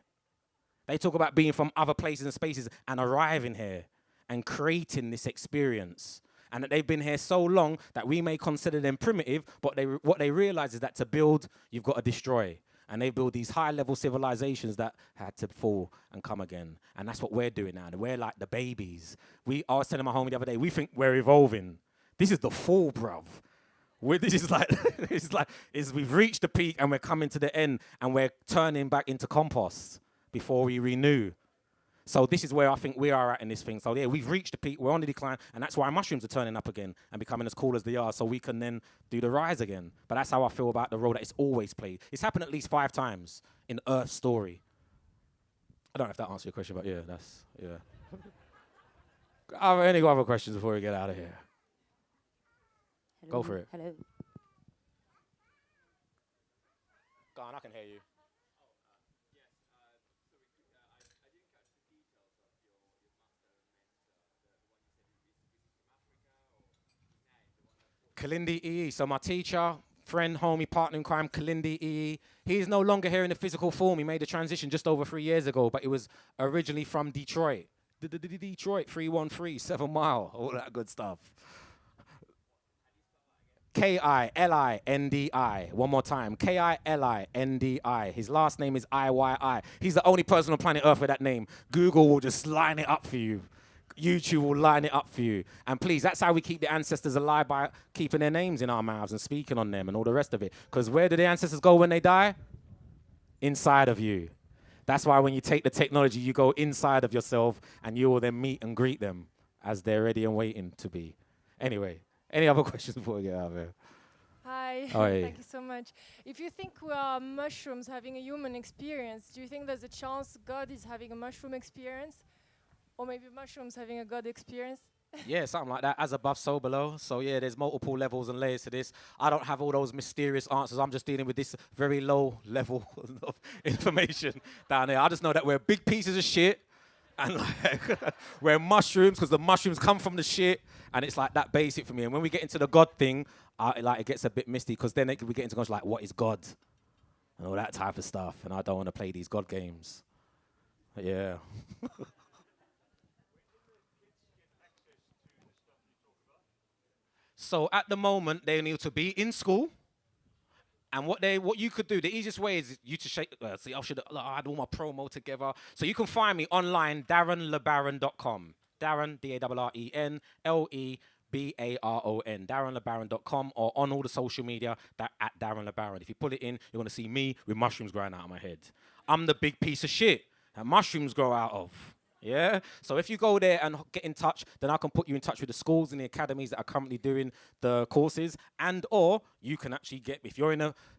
They talk about being from other places and spaces and arriving here and creating this experience. And that they've been here so long that we may consider them primitive, but what they realize is that to build, you've got to destroy. And they build these high-level civilizations that had to fall and come again. And that's what we're doing now. We're like the babies. I was telling my homie the other day, we think we're evolving. This is the fall, bruv. This is like, we've reached the peak and we're coming to the end and we're turning back into compost before we renew. So this is where I think we are at in this thing. So yeah, we've reached the peak, we're on the decline, and that's why mushrooms are turning up again and becoming as cool as they are, so we can then do the rise again. But that's how I feel about the role that it's always played. It's happened at least 5 times in Earth's story. I don't know if that answers your question, but yeah, Are there any other questions before we get out of here? Hello. Go for it. Hello. Go on, I can hear you. Cindi K. So my teacher, friend, homie, partner in crime, Cindi K. He is no longer here in the physical form. He made a transition just over 3 years ago, but he was originally from Detroit. Detroit, 313, 7 Mile, all that good stuff. Killindi. One more time. Killindi. His last name is Iyy. He's the only person on planet Earth with that name. Google will just line it up for you. YouTube will line it up for you. And please, that's how we keep the ancestors alive, by keeping their names in our mouths and speaking on them and all the rest of it. Because where do the ancestors go when they die? Inside of you. That's why when you take the technology, you go inside of yourself and you will then meet and greet them as they're ready and waiting to be. Anyway, any other questions before we get out of here? Hi, Oh, hey. thank you so much. If you think we are mushrooms having a human experience, do you think there's a chance God is having a mushroom experience? Or maybe mushrooms having a God experience? Yeah, something like that. As above, so below. So yeah, there's multiple levels and layers to this. I don't have all those mysterious answers. I'm just dealing with this very low level of information down there. I just know that we're big pieces of shit, and like we're mushrooms because the mushrooms come from the shit, and it's like that basic for me. And when we get into the God thing, it gets a bit misty because then we get into like, what is God? And all that type of stuff. And I don't want to play these God games. But yeah. So at the moment, they need to be in school. And what you could do, the easiest way is you to shake. See, I had all my promo together. So you can find me online, DarrenLeBaron.com. Darren, DarrenLeBaron, DarrenLeBaron.com, or on all the social media at Darren Le Baron. If you put it in, you're going to see me with mushrooms growing out of my head. I'm the big piece of shit that mushrooms grow out of. Yeah? So if you go there and get in touch, then I can put you in touch with the schools and the academies that are currently doing the courses, or you can actually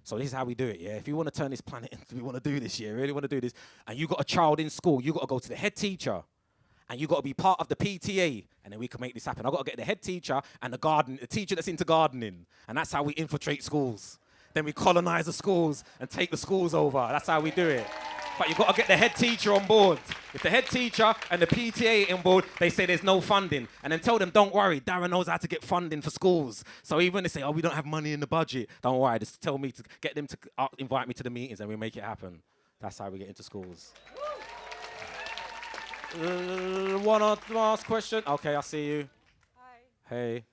so this is how we do it, yeah? If you want to turn this planet into, we want to do this, yeah, really want to do this, and you got a child in school, you got to go to the head teacher, and you got to be part of the PTA, and then we can make this happen. I got to get the head teacher and the teacher that's into gardening, and that's how we infiltrate schools. Then we colonize the schools and take the schools over. That's how we do it. But you've got to get the head teacher on board. If the head teacher and the PTA on board, they say there's no funding. And then tell them, don't worry, Darren knows how to get funding for schools. So even when they say, oh, we don't have money in the budget, don't worry, just tell me to get them to invite me to the meetings and we make it happen. That's how we get into schools. One last question. Okay, I see you. Hi. Hey.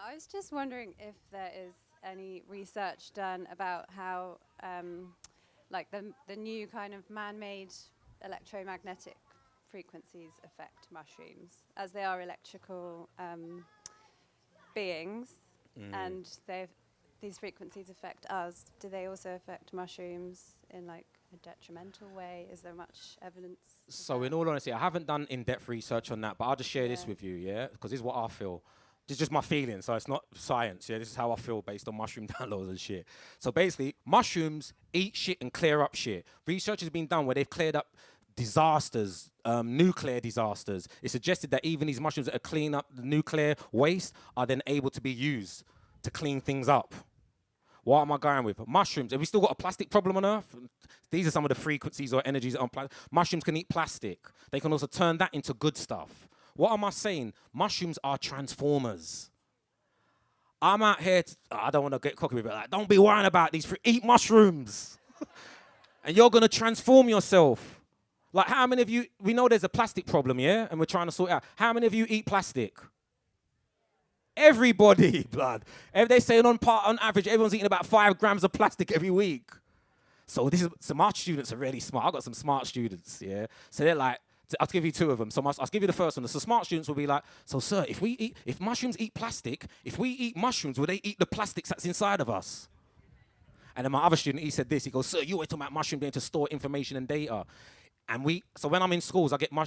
I was just wondering if there is any research done about how, like the new kind of man-made electromagnetic frequencies affect mushrooms, as they are electrical beings, and these frequencies affect us. Do they also affect mushrooms in like a detrimental way? Is there much evidence? So in all honesty, I haven't done in-depth research on that, but I'll just share this with you, yeah? Because this is what I feel. This is just my feeling, so it's not science, yeah? This is how I feel based on mushroom downloads and shit. So basically, mushrooms eat shit and clear up shit. Research has been done where they've cleared up disasters, nuclear disasters. It's suggested that even these mushrooms that are clean up the nuclear waste are then able to be used to clean things up. What am I going with? Mushrooms. Have we still got a plastic problem on Earth? These are some of the frequencies or energies on plastic. Mushrooms can eat plastic. They can also turn that into good stuff. What am I saying? Mushrooms are transformers. I'm out here, I don't want to get cocky with it, like, don't be worrying about these, eat mushrooms. And you're going to transform yourself. Like how many of you, we know there's a plastic problem, yeah? And we're trying to sort it out. How many of you eat plastic? Everybody, blood. If they say on average, everyone's eating about 5 grams of plastic every week. So my students are really smart. I've got some smart students, yeah? So they're like, I'll give you 2 of them. So I'll give you the first one. So smart students will be like, so sir, if mushrooms eat plastic, if we eat mushrooms, will they eat the plastics that's inside of us? And then my other student, he said this, he goes, sir, you always talking about mushroom being to store information and data. And so when I'm in schools, I get my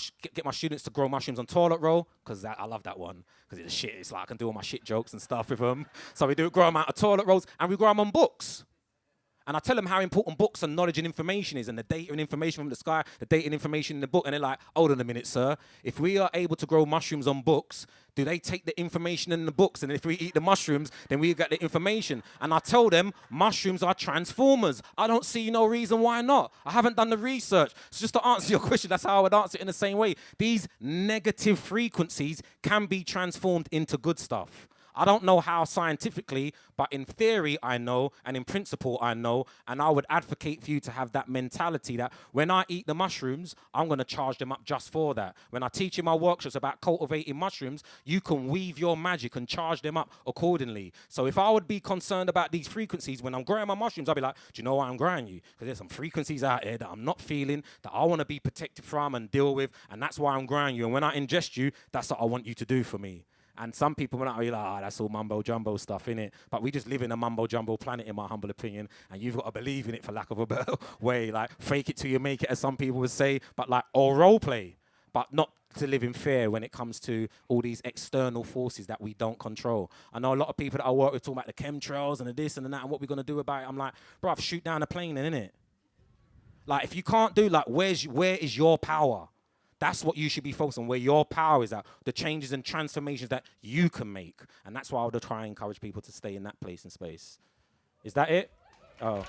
students to grow mushrooms on toilet roll, because I love that one, because it's shit. It's like I can do all my shit jokes and stuff with them. So we grow them out of toilet rolls, and we grow them on books. And I tell them how important books and knowledge and information is, and the data and information from the sky, the data and information in the book. And they're like, hold on a minute, sir. If we are able to grow mushrooms on books, do they take the information in the books? And if we eat the mushrooms, then we get the information. And I tell them, mushrooms are transformers. I don't see no reason why not. I haven't done the research. So just to answer your question, that's how I would answer it in the same way. These negative frequencies can be transformed into good stuff. I don't know how scientifically, but in theory I know, and in principle I know, and I would advocate for you to have that mentality that when I eat the mushrooms, I'm going to charge them up just for that. When I teach in my workshops about cultivating mushrooms, you can weave your magic and charge them up accordingly. So if I would be concerned about these frequencies, when I'm growing my mushrooms, I'll be like, do you know why I'm growing you? Because there's some frequencies out there that I'm not feeling, that I want to be protected from and deal with, and that's why I'm growing you. And when I ingest you, that's what I want you to do for me. And some people might be like, that's all mumbo-jumbo stuff, innit? But we just live in a mumbo-jumbo planet, in my humble opinion, and you've got to believe in it, for lack of a better way. Like, fake it till you make it, as some people would say, but like, or role play, but not to live in fear when it comes to all these external forces that we don't control. I know a lot of people that I work with talk about the chemtrails and the this and the that and what we're going to do about it. I'm like, bruv, shoot down a plane then, innit? Like, if you can't do, like, where is your power? That's what you should be focused on, where your power is at, the changes and transformations that you can make. And that's why I would try and encourage people to stay in that place and space. Is that it? Oh.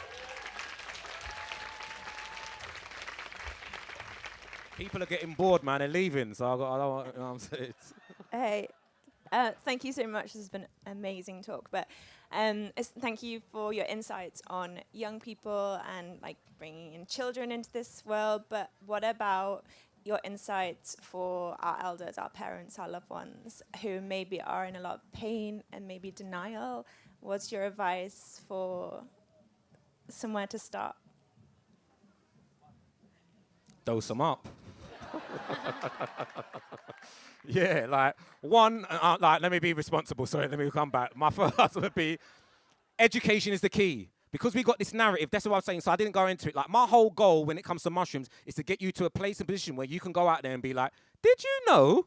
People are getting bored, man. They're leaving, so I don't want, you know what I'm saying? Hey, thank you so much. This has been an amazing talk. But thank you for your insights on young people and like bringing in children into this world. But what about your insights for our elders, our parents, our loved ones who maybe are in a lot of pain and maybe denial? What's your advice for somewhere to start? Dose them up. Yeah, like one, like let me be responsible. Sorry, let me come back. My first would be education is the key. Because we got this narrative, that's what I'm saying, so I didn't go into it. Like, my whole goal when it comes to mushrooms is to get you to a place and position where you can go out there and be like, did you know?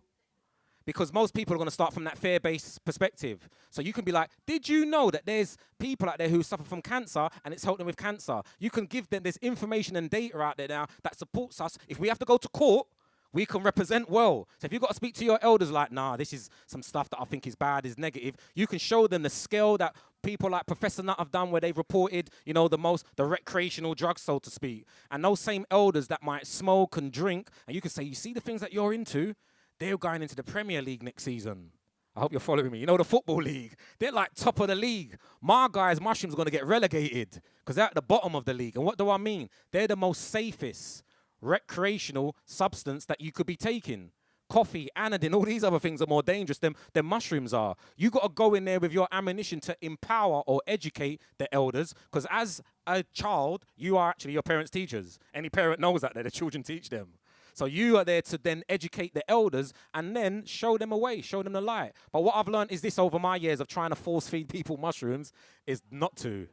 Because most people are going to start from that fear-based perspective. So you can be like, did you know that there's people out there who suffer from cancer and it's helped them with cancer? You can give them, there's information and data out there now that supports us. If we have to go to court, we can represent well. So if you've got to speak to your elders like, nah, this is some stuff that I think is bad, is negative, you can show them the scale that people like Professor Nutt have done where they've reported, the recreational drugs, so to speak. And those same elders that might smoke and drink, and you can say, you see the things that you're into, they're going into the Premier League next season. I hope you're following me. The Football League. They're like top of the league. My guys, mushrooms, are going to get relegated because they're at the bottom of the league. And what do I mean? They're the most safest recreational substance that you could be taking. Coffee, anodine, all these other things are more dangerous than mushrooms are. You got to go in there with your ammunition to empower or educate the elders, because as a child, you are actually your parents' teachers. Any parent knows that the children teach them. So you are there to then educate the elders and then show them a way, show them the light. But what I've learned is this over my years of trying to force feed people mushrooms is not to.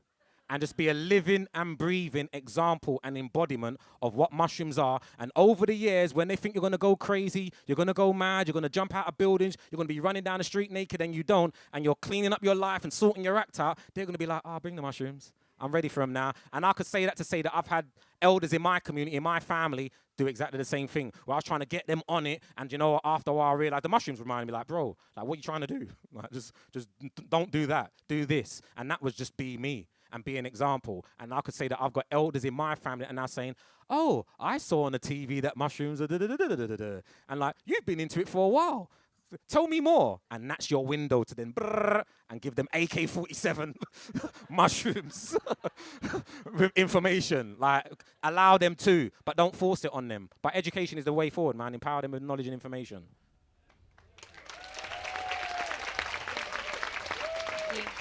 And just be a living and breathing example and embodiment of what mushrooms are. And over the years, when they think you're going to go crazy, you're going to go mad, you're going to jump out of buildings, you're going to be running down the street naked and you don't, and you're cleaning up your life and sorting your act out, they're going to be like, bring the mushrooms. I'm ready for them now. And I could say that to say that I've had elders in my community, in my family, do exactly the same thing. Where I was trying to get them on it, and after a while I realized the mushrooms reminded me, like, bro, like, what are you trying to do? Like, just don't do that. Do this. And that was just be me and be an example. And I could say that I've got elders in my family and now saying, oh, I saw on the TV that mushrooms are da-da-da-da-da-da-da. And like, you've been into it for a while. Tell me more. And that's your window to then and give them AK-47 mushrooms with information. Like, allow them to, but don't force it on them. But education is the way forward, man. Empower them with knowledge and information.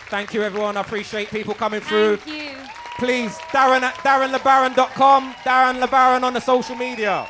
Thank you, everyone. I appreciate people coming through. Thank you. Please, Darren at DarrenLeBaron.com, Darren Le Baron on the social media.